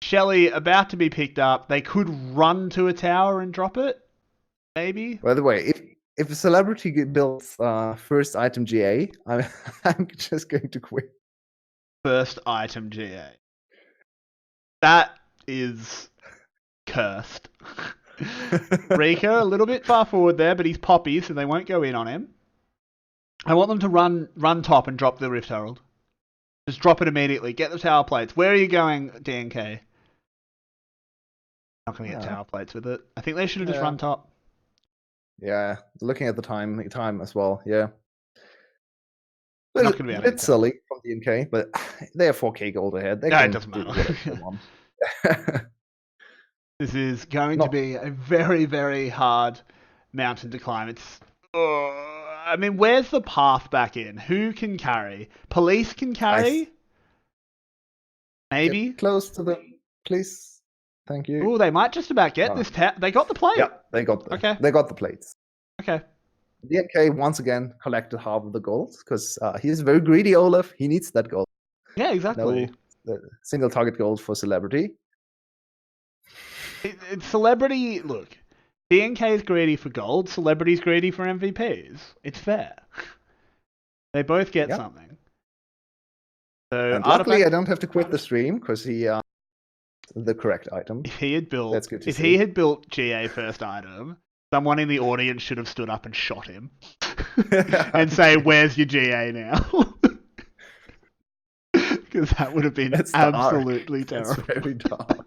Shelly about to be picked up. They could run to a tower and drop it. Maybe. By the way, if a celebrity builds first item GA, I'm just going to quit. First item GA. That is cursed. Rika, a little bit far forward there, but he's Poppy, so they won't go in on him. I want them to run top and drop the Rift Herald. Just drop it immediately. Get the tower plates. Where are you going, DNK? Not going to get tower plates with it. I think they should have just run top. Yeah, looking at the time as well. Yeah. Not going to be a bit silly from DNK, but they have 4k gold ahead. It doesn't matter. This is going to be a very, very hard mountain to climb. It's... I mean, where's the path back in? Who can carry? Police can carry? Maybe? Get close to them, please. Thank you. Oh, they might just about get this. They got the plate. Yeah, they got the plates. Okay. DNK once again collected half of the gold because he's very greedy, Olaf. He needs that gold. Yeah, exactly. No single target gold for Celebrity. It's Celebrity. Look, DNK is greedy for gold. Celebrity's greedy for MVPs. It's fair. They both get something. So and luckily, I don't have to quit the stream because he the correct item. If he had built, That's good to if see. he had built GA first item, someone in the audience should have stood up and shot him and say, "Where's your GA now?" Because that would have been absolutely terrible. That's very dark.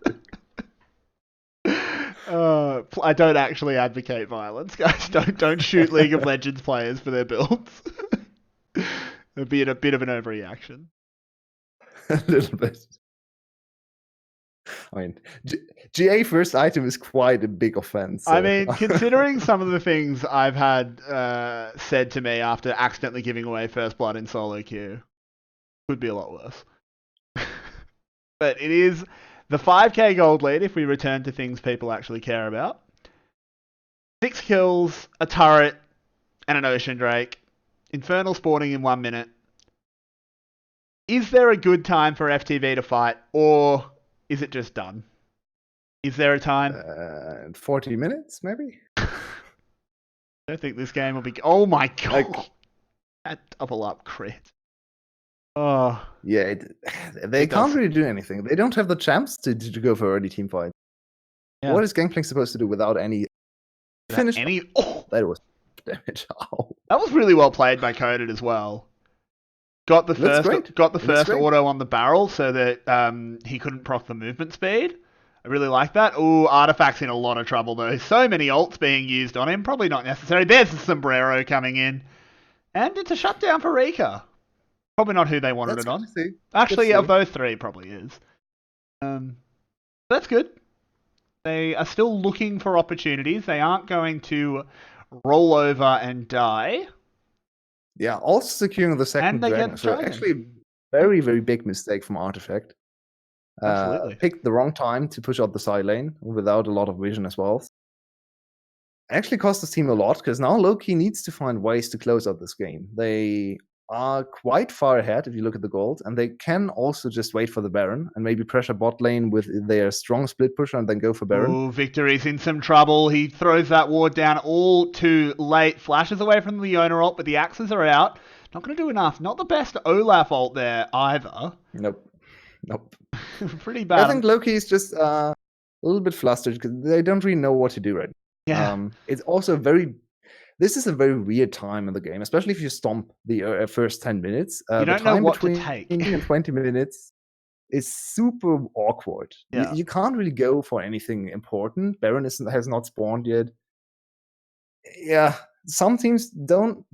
I don't actually advocate violence, guys. Don't shoot League of Legends players for their builds. It'd be a bit of an overreaction. A little bit. I mean, GA first item is quite a big offense. So. I mean, considering some of the things I've had said to me after accidentally giving away first blood in solo queue, could be a lot worse. But it is the 5k gold lead if we return to things people actually care about. 6 kills, a turret, and an Ocean Drake. Infernal spawning in 1 minute. Is there a good time for FTV to fight, or is it just done? Is there a time? 40 minutes, maybe? I don't think this game will be... Oh my god! That double up crit. Oh. Yeah, they can't really do anything. They don't have the champs to go for early team fight. Yeah. What is Gangplank supposed to do without any finish? Oh! That was damage. Oh. That was really well played by Coded as well. Got the first auto on the barrel so that he couldn't proc the movement speed. I really like that. Ooh, Artifact's in a lot of trouble though. So many ults being used on him. Probably not necessary. There's the Sombrero coming in. And it's a shutdown for Rika. Probably not who they wanted it on. Actually, of those three, probably is. That's good. They are still looking for opportunities. They aren't going to roll over and die. Yeah, also securing the second dragon. So actually, very, very big mistake from Artifact. Picked the wrong time to push out the side lane without a lot of vision as well. Actually cost this team a lot because now Loki needs to find ways to close out this game. They are quite far ahead if you look at the gold, and they can also just wait for the Baron and maybe pressure bot lane with their strong split pusher and then go for Baron. Oh, Victory's in some trouble. He throws that ward down all too late. Flashes away from the Leona ult, but the axes are out. Not going to do enough. Not the best Olaf ult there either. Nope. Pretty bad. I think Loki is just a little bit flustered because they don't really know what to do right now. Yeah. It's also this is a very weird time in the game, especially if you stomp the first 10 minutes. You don't know what to take. And 20 minutes is super awkward. Yeah. You can't really go for anything important. Baron has not spawned yet. Yeah, some teams don't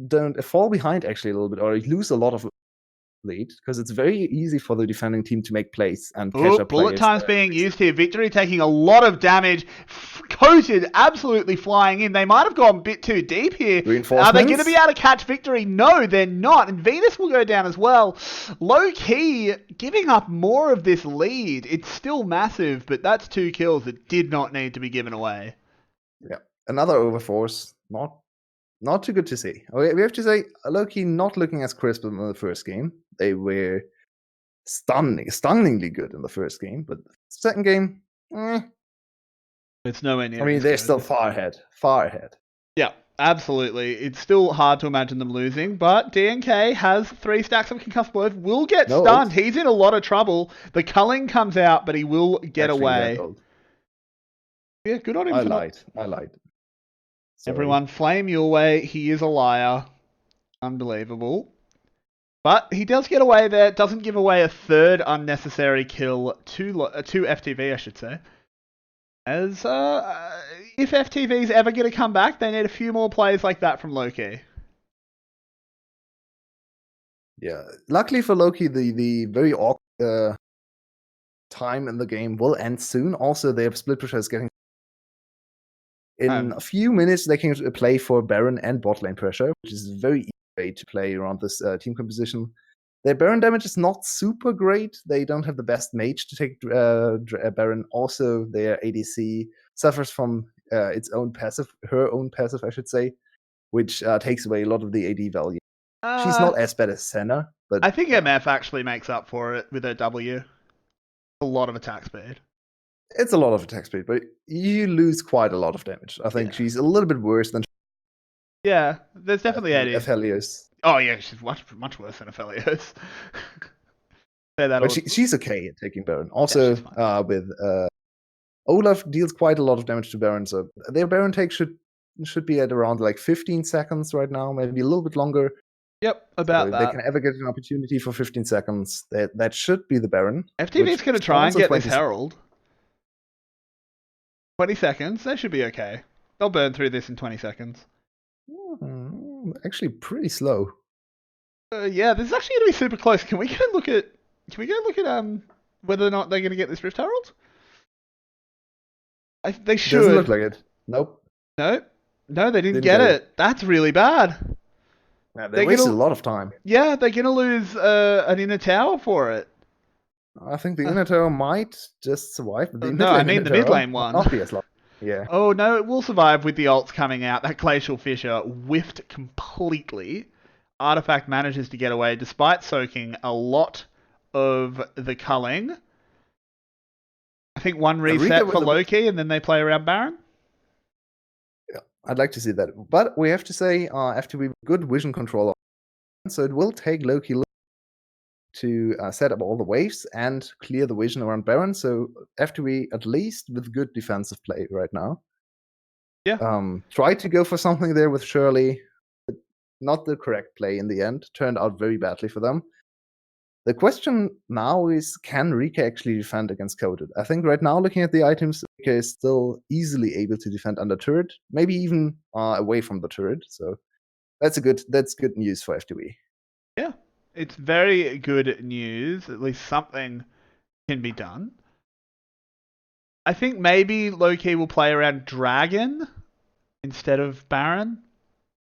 fall behind actually a little bit, or lose a lot of lead because it's very easy for the defending team to make plays and catch up. Bullet time's being used here. Victory taking a lot of damage. Coated absolutely flying in. They might have gone a bit too deep here. Are they going to be able to catch Victory? No, they're not. And Venus will go down as well. Low key giving up more of this lead. It's still massive, but that's 2 kills that did not need to be given away. Yeah, another overforce. Not too good to see. We have to say, Loki not looking as crisp in the first game. They were stunningly good in the first game, but second game, it's nowhere near. I mean, they're still far ahead. Yeah, absolutely. It's still hard to imagine them losing, but DNK has 3 stacks of concussed blows, will get stunned. He's in a lot of trouble. The culling comes out, but he will get away. Yeah, good on him. I lied. Sorry. Everyone, flame Yulwei. He is a liar. Unbelievable. But he does get away there. Doesn't give away a third unnecessary kill to FTV, I should say. As if FTV's ever going to come back, they need a few more plays like that from Loki. Yeah. Luckily for Loki, the very awkward time in the game will end soon. Also, their split pusher is getting... In a few minutes, they can play for Baron and bot lane pressure, which is very easy way to play around this team composition. Their Baron damage is not super great. They don't have the best mage to take Baron. Also, their ADC suffers from her own passive, I should say, which takes away a lot of the AD value. She's not as bad as Senna, but I think MF actually makes up for it with her W. A lot of attack speed. It's a lot of attack speed, but you lose quite a lot of damage. I think she's a little bit worse than. Yeah, there's definitely AD. Aphelios. Oh yeah, she's much worse than Aphelios. But she's okay at taking Baron. Also, with Olaf deals quite a lot of damage to Baron, so their Baron take should be at around like 15 seconds right now, maybe a little bit longer. Yep, about that. They can ever get an opportunity for 15 seconds. That should be the Baron. FTV's going to try and get this Herald. 20 seconds, they should be okay. They'll burn through this in 20 seconds. Actually, pretty slow. Yeah, this is actually going to be super close. Can we go look at whether or not they're going to get this Rift Herald? They should. Doesn't look like it. Nope. No, they didn't get it. That's really bad. Yeah, they wasted a lot of time. Yeah, they're going to lose an inner tower for it. I think the inner tower might just survive. But I mean the mid lane one. Not be as long. Yeah. Oh no, it will survive with the ults coming out. That Glacial Fissure whiffed completely. Artifact manages to get away despite soaking a lot of the culling. I think one reset for Loki and then they play around Baron. Yeah, I'd like to see that. But we have to say, FTV good vision control. So it will take Loki to set up all the waves and clear the vision around Baron. So FTV at least with good defensive play right now. Yeah. Tried to go for something there with Shirley. But not the correct play in the end. Turned out very badly for them. The question now is, can Rika actually defend against Coded? I think right now, looking at the items, Rika is still easily able to defend under turret, maybe even away from the turret. So that's good news for FTV. Yeah, it's very good news. At least something can be done. I think maybe Loki will play around Dragon instead of Baron.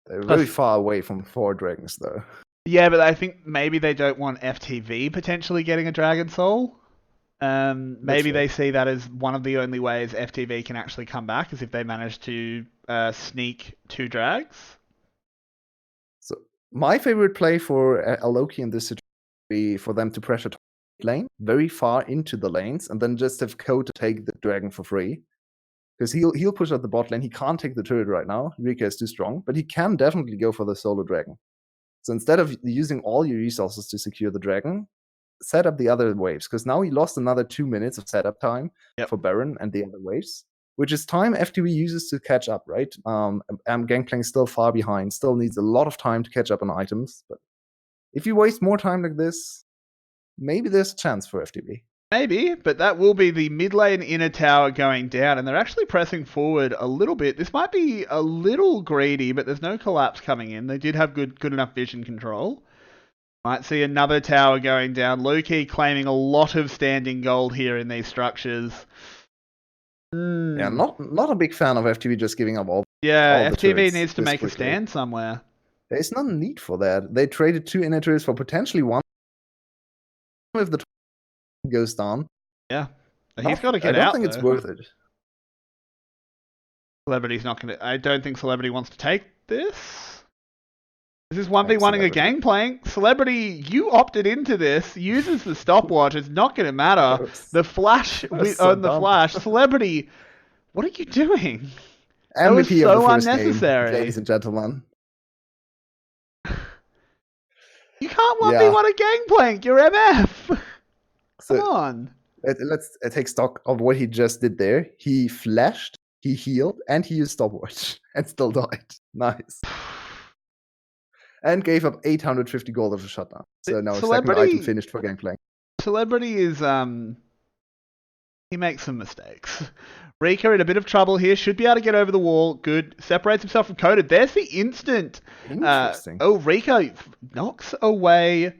They're really far away from 4 dragons, though. Yeah, but I think maybe they don't want FTV potentially getting a Dragon Soul. Maybe they see that as one of the only ways FTV can actually come back, is if they manage to sneak 2 drags. So my favorite play for Loki in this situation would be for them to pressure top lane very far into the lanes and then just have Code to take the dragon for free. Because he'll push out the bot lane. He can't take the turret right now. Rika is too strong, but he can definitely go for the solo dragon. So instead of using all your resources to secure the dragon, set up the other waves. Because now he lost another 2 minutes of setup time for Baron and the other waves, which is time FTV uses to catch up, right? Gangplank's still far behind, still needs a lot of time to catch up on items. But if you waste more time like this, maybe there's a chance for FTV. Maybe, but that will be the mid lane inner tower going down, and they're actually pressing forward a little bit. This might be a little greedy, but there's no collapse coming in. They did have good enough vision control. Might see another tower going down. Loki claiming a lot of standing gold here in these structures. Yeah, not a big fan of FTV just giving up all. Yeah, all FTV needs to make a stand somewhere. There's no need for that. They traded 2 inner turrets for potentially 1. If the goes down. Yeah. He's got to get out. I don't think it's worth it. Celebrity's not going to... I don't think Celebrity wants to take this. This is 1v1ing a Gangplank. Celebrity, you opted into this. Uses the stopwatch. It's not going to matter. The flash on the flash. Celebrity, what are you doing? That was so unnecessary. Ladies and gentlemen. You can't 1v1 a Gangplank. You're MF. So come on. Let's take stock of what he just did there. He flashed, he healed, and he used stopwatch and still died. Nice. And gave up 850 gold of a shutdown. So now his second item finished for Gangplank. Celebrity is he makes some mistakes. Rika in a bit of trouble here. Should be able to get over the wall. Good. Separates himself from Coded. There's the instant. Interesting. Rika knocks away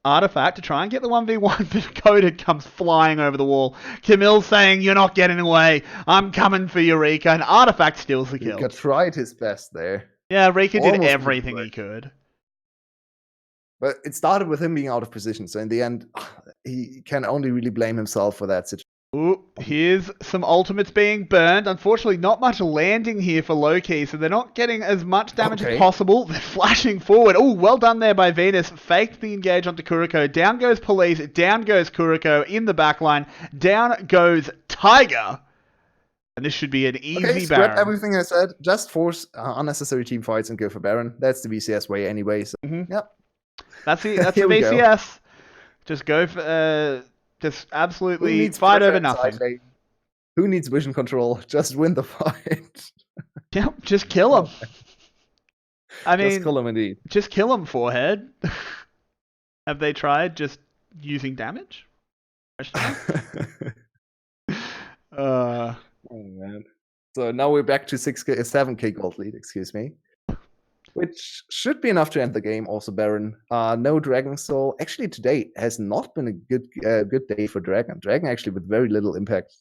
Artifact to try and get the 1v1, but Coded comes flying over the wall. Camille's saying, you're not getting away. I'm coming for you, Rika. And Artifact steals the kill. Rika tried his best there. Yeah, Rika did everything he could. But it started with him being out of position. So in the end, he can only really blame himself for that situation. Ooh, here's some ultimates being burned. Unfortunately, not much landing here for Loki, so they're not getting as much damage as possible. They're flashing forward. Oh, well done there by Venus. Faked the engage onto Kuriko. Down goes Police. Down goes Kuriko in the backline. Down goes Tiger. And this should be an easy Baron. Scrap everything I said. Just force unnecessary team fights and go for Baron. That's the VCS way anyway. So, yep. That's the VCS. Just go for... just absolutely fight over nothing. Who needs vision control? Just win the fight. Yep, just kill him. I mean, just kill him indeed. Just kill him, forehead. Have they tried just using damage? Oh man. So now we're back to 7k gold lead, excuse me. Which should be enough to end the game. Also, Baron. No Dragon Soul. Actually, today has not been a good day for Dragon. Dragon actually with very little impact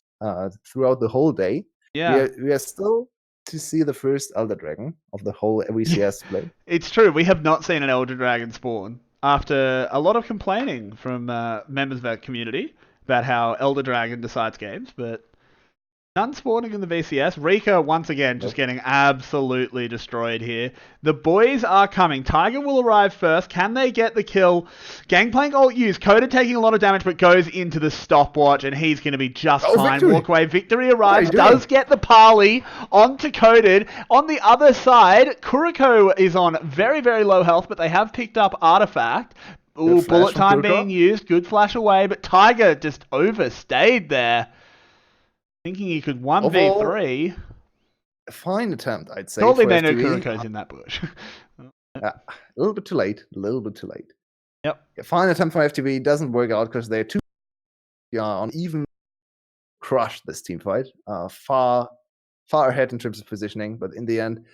throughout the whole day. Yeah. We are still to see the first Elder Dragon of the whole VCS play. It's true. We have not seen an Elder Dragon spawn after a lot of complaining from members of our community about how Elder Dragon decides games, but none spawning in the VCS. Rika, once again, just getting absolutely destroyed here. The boys are coming. Tiger will arrive first. Can they get the kill? Gangplank ult use. Coda taking a lot of damage, but goes into the stopwatch, and he's going to be just fine. Victory. Walk away. Victory arrives. Does get the parley onto Coded. On the other side, Kuriko is on very, very low health, but they have picked up Artifact. Ooh, bullet time being used. Good flash away, but Tiger just overstayed there. Thinking he could 1v3. A fine attempt, I'd say. Probably they know Kuriko's in that bush. A little bit too late. A little bit too late. Yep. A fine attempt from FTV doesn't work out because they're too on even crush this team fight. Far ahead in terms of positioning, but in the end,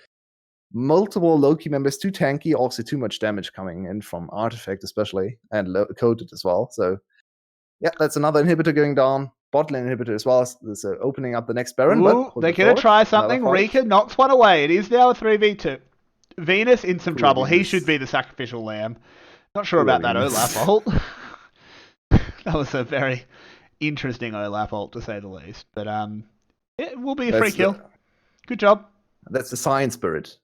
multiple Loki members too tanky, also too much damage coming in from Artifact especially, and Coded as well. So yeah, that's another inhibitor going down. Bot lane inhibitor as well, so opening up the next Baron. Ooh, they're going to try something. Rika knocks one away. It is now a 3v2. Venus in some trouble. He should be the sacrificial lamb. Not sure about that Olaf ult. That was a very interesting Olaf ult, to say the least. But it will be a free kill. Good job. That's the science spirit.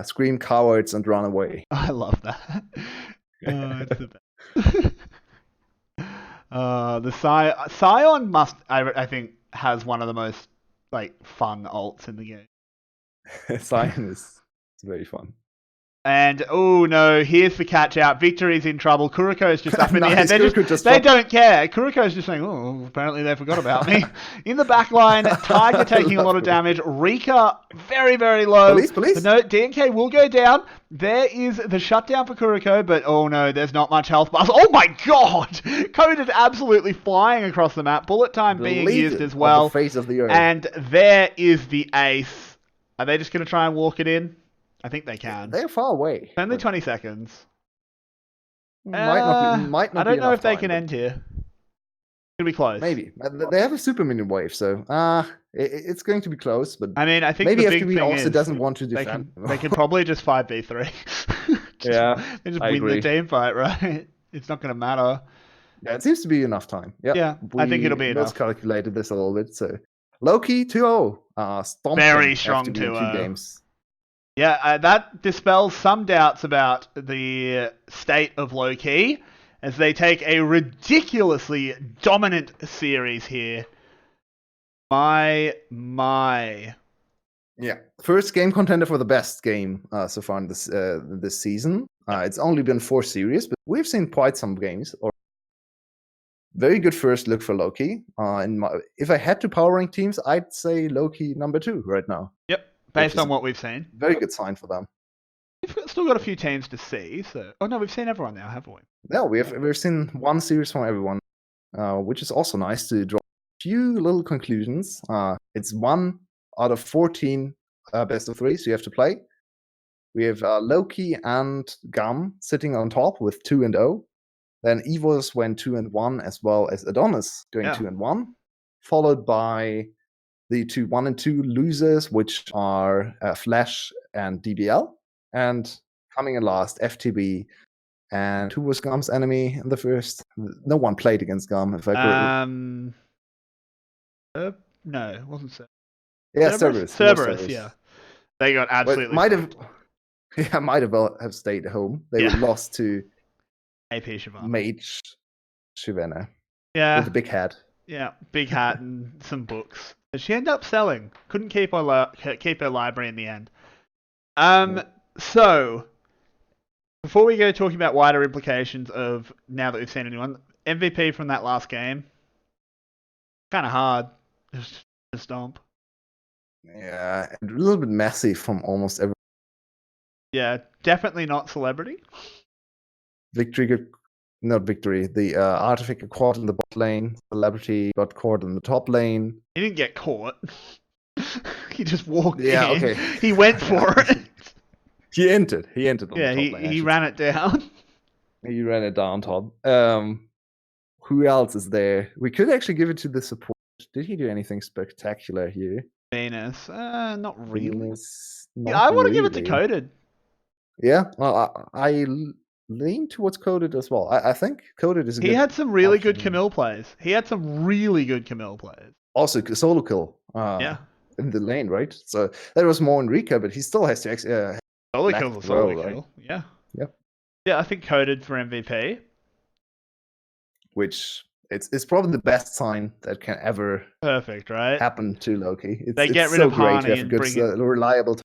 Scream cowards and run away. I love that. It's the best. The Scion I think has one of the most fun ults in the game. Scion is very fun. And oh no, here's the catch out. Victory's in trouble. Kuriko's just up in the head. They don't care. Kuriko's just saying, oh, apparently they forgot about me. In the back line, Tiger taking a lot of damage. Rika very, very low. Police. But no, DNK will go down. There is the shutdown for Kuriko, but oh no, there's not much health bars. Oh my god! Code is absolutely flying across the map. Bullet time being used as well. The face of the earth. And there is the ace. Are they just going to try and walk it in? I think they can. They're far away. It's only 20 seconds. Might not I don't know if they time, can end here. It's going to be close. Maybe. They have a super minion wave, so it's going to be close. But I mean, I think maybe the big FTV thing also is doesn't want to defend. They can probably just 5v3. They just win the team fight, right? It's not going to matter. Yeah, it seems to be enough time. Yeah, I think it'll be enough. Let's calculate this a little bit. So Loki 2-0. Very strong 2-0. Games. Yeah, that dispels some doubts about the state of Loki as they take a ridiculously dominant series here. My. Yeah, first game contender for the best game so far in this season. It's only been 4 series, but we've seen quite some games. Very good first look for Loki. If I had to power rank teams, I'd say Loki number 2 right now. Yep. Based on what we've seen. Very good sign for them. We've still got a few teams to see. So, oh no, we've seen everyone now, haven't we? No, we've seen one series from everyone, which is also nice to draw a few little conclusions. It's 1 out of 14 best of 3, so you have to play. We have Loki and Gum sitting on top with 2-0. Then Evos went 2-1, as well as Adonis going 2-1, followed by the 1 and 2 losers, which are Flash and DBL, and coming in last, FTV. And who was Gum's enemy in the first? No one played against Gum, if I correctly. No, it wasn't Cerberus. Yeah, Cerberus. It was Cerberus, yeah. They got absolutely might have, fucked. yeah, might have well have stayed home. They Yeah. lost to AP Shivana. Mage Shivana Yeah. with a big hat. Yeah, big hat and some books. But she ended up selling. Couldn't keep her library in the end. So, before we go talking about wider implications of now that we've seen anyone, MVP from that last game, kind of hard. Just to stomp. Yeah, a little bit messy from almost every Yeah, definitely not celebrity. not victory. The Artifact got caught in the bot lane. Celebrity got caught in the top lane. He didn't get caught. He just walked in. Okay. He went for it. He entered. He entered on Yeah, the top lane. he ran it down. He ran it down top. Who else is there? We could actually give it to the support. Did he do anything spectacular here? Venus, not really. Venus, Yeah, I want to give it to really. Coded. Yeah, well, I lean towards Coded as well. I think Coded is a good He had some really option. good Camille plays. Also, solo kill. Yeah. In the lane, right? So that was more Enrica, but he still has to Solo left kill's a row, solo right? kill. Yeah. Yep. Yeah, I think Coded for MVP. Which it's probably the best sign that can ever Perfect, right? happen to Loki. They get it's rid so of great Hani to have a and good, bring in... reliable.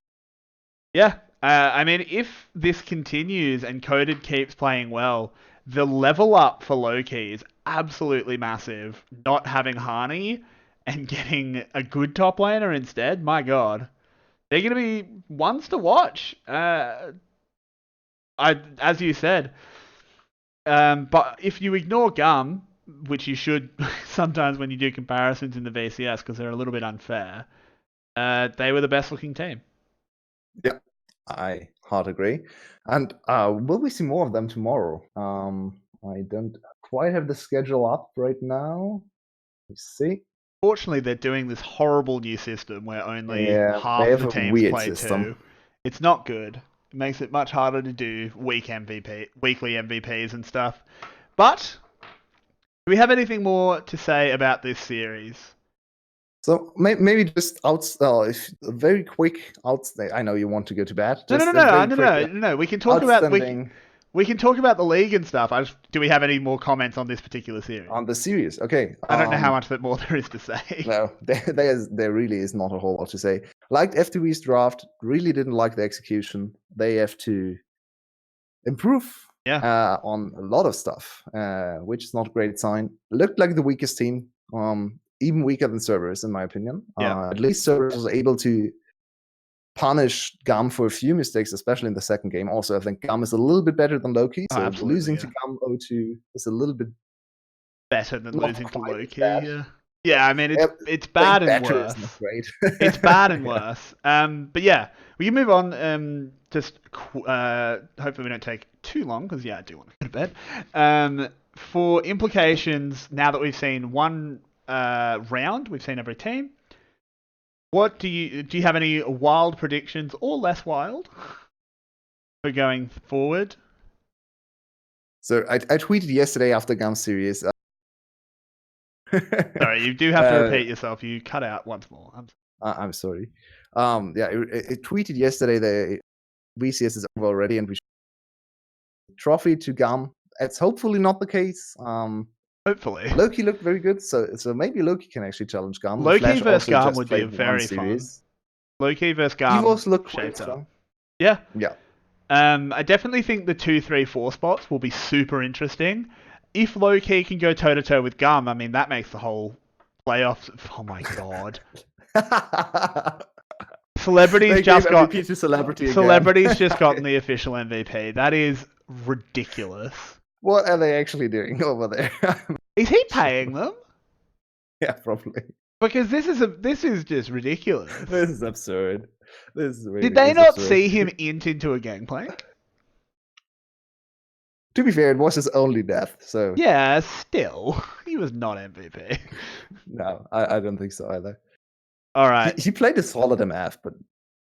Yeah. I mean, if this continues and Coded keeps playing well, the level up for Loki is absolutely massive. Not having Hani and getting a good top laner instead, my god. They're going to be ones to watch. As you said. But if you ignore Gum, which you should sometimes when you do comparisons in the VCS because they're a little bit unfair, they were the best looking team. Yeah, I hard agree. And will we see more of them tomorrow? I don't quite have the schedule up right now. Let's see. Fortunately, they're doing this horrible new system where only they half have the a teams weird play system. two. It's not good. It makes it much harder to do weekly MVPs and stuff. But do we have anything more to say about this series? So maybe just if very quick I know you want to go to bed. No. We can talk about the league and stuff. Do we have any more comments on this particular series? On the series, okay. I don't know how much more there is to say. No, there really is not a whole lot to say. Liked FTV's draft. Really didn't like the execution. They have to improve. Yeah. On a lot of stuff, which is not a great sign. Looked like the weakest team. Even weaker than Cerberus, in my opinion. Yeah. At least Cerberus was able to punish Gum for a few mistakes, especially in the second game. Also, I think Gum is a little bit better than Loki, so losing to Gum 0-2 is a little bit better than losing to Loki. Yeah. Yeah, I mean it's bad and worse. It's bad and worse. But yeah, we can move on. Hopefully we don't take too long because I do want to go to bed. For implications, now that we've seen one round, we've seen every team. What do you have any wild predictions or less wild for going forward? So I tweeted yesterday after Gum series. Sorry, you do have to repeat yourself. You cut out once more. I'm sorry. It tweeted yesterday that VCS is over already, and we should trophy to Gum. It's hopefully not the case. Hopefully. Loki looked very good, so maybe Loki can actually challenge Gum. Loki versus Gum would be very fun. Loki versus Gum. Evos look shaped up. Yeah. Yeah. I definitely think the 2, 3, 4 spots will be super interesting. If Loki can go toe to toe with Gum, I mean that makes the whole playoffs. Oh my god. Celebrities just gotten the official MVP. That is ridiculous. What are they actually doing over there? Is he paying them? Yeah, probably. Because this is just ridiculous. This is absurd. Did they not see him into a gangplank? To be fair, it was his only death, so... Yeah, still. He was not MVP. No, I don't think so either. Alright. He played a solid MF, but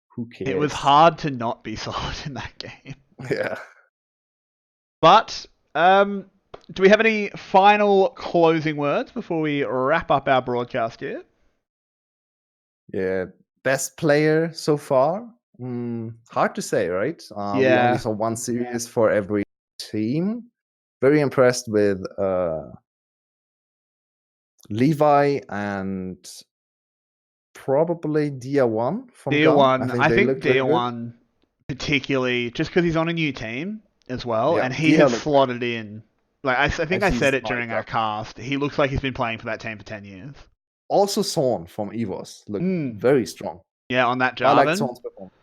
who cares? It was hard to not be solid in that game. Yeah. But, do we have any final closing words before we wrap up our broadcast here? Yeah, best player so far? Hard to say, right? We Yeah. only saw one series for every team. Very impressed with Levi and probably Dia1 from Dia GUM. One, I they think looked very Dia good. One particularly just because he's on a new team as well, Yeah, and he Dia has looked slotted in. Like I think and I he's said it during like our cast. He looks like he's been playing for that team for 10 years. also Zorn from EVOS looked very strong. Yeah, on that I like Jarvan. Zorn's performance.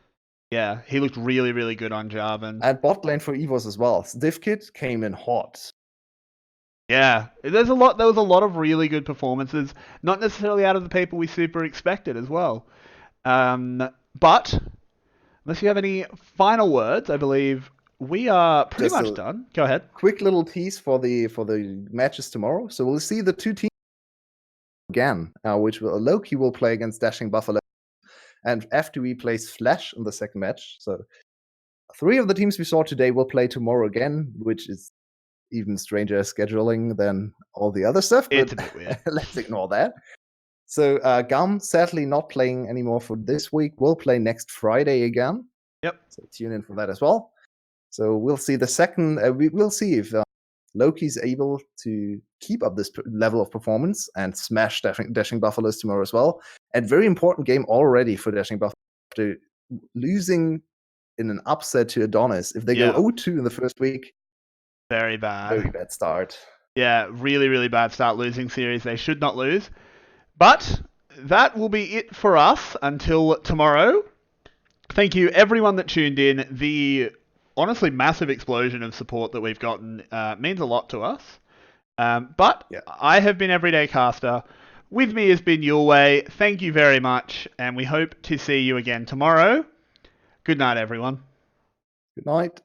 Yeah, he looked really, really good on Jarvan. And bot lane for EVOS as well. Divkit came in hot. Yeah, there was a lot of really good performances, not necessarily out of the people we super expected as well. But unless you have any final words, I believe we are pretty Just much done. Go ahead. Quick little tease for the matches tomorrow. So we'll see the two teams again, which Loki will play against Dashing Buffalo, and FTV plays Flash in the second match. So 3 of the teams we saw today will play tomorrow again, which is even stranger scheduling than all the other stuff. But It's a bit weird. let's ignore that. So GUM sadly not playing anymore for this week. We'll play next Friday again. Yep. So tune in for that as well. So we'll see the second. We'll see if Loki's able to keep up this level of performance and smash Dashing Buffaloes tomorrow as well. And very important game already for Dashing Buffalo after losing in an upset to Adonis. If they go 0-2 in the first week, very bad. Very bad start. Yeah, really, really bad start. Losing series they should not lose. But that will be it for us until tomorrow. Thank you everyone that tuned in. The honestly massive explosion of support that we've gotten means a lot to us. But I have been Everyday Caster. With me has been Yulwei. Thank you very much, and we hope to see you again tomorrow. Good night, everyone. Good night.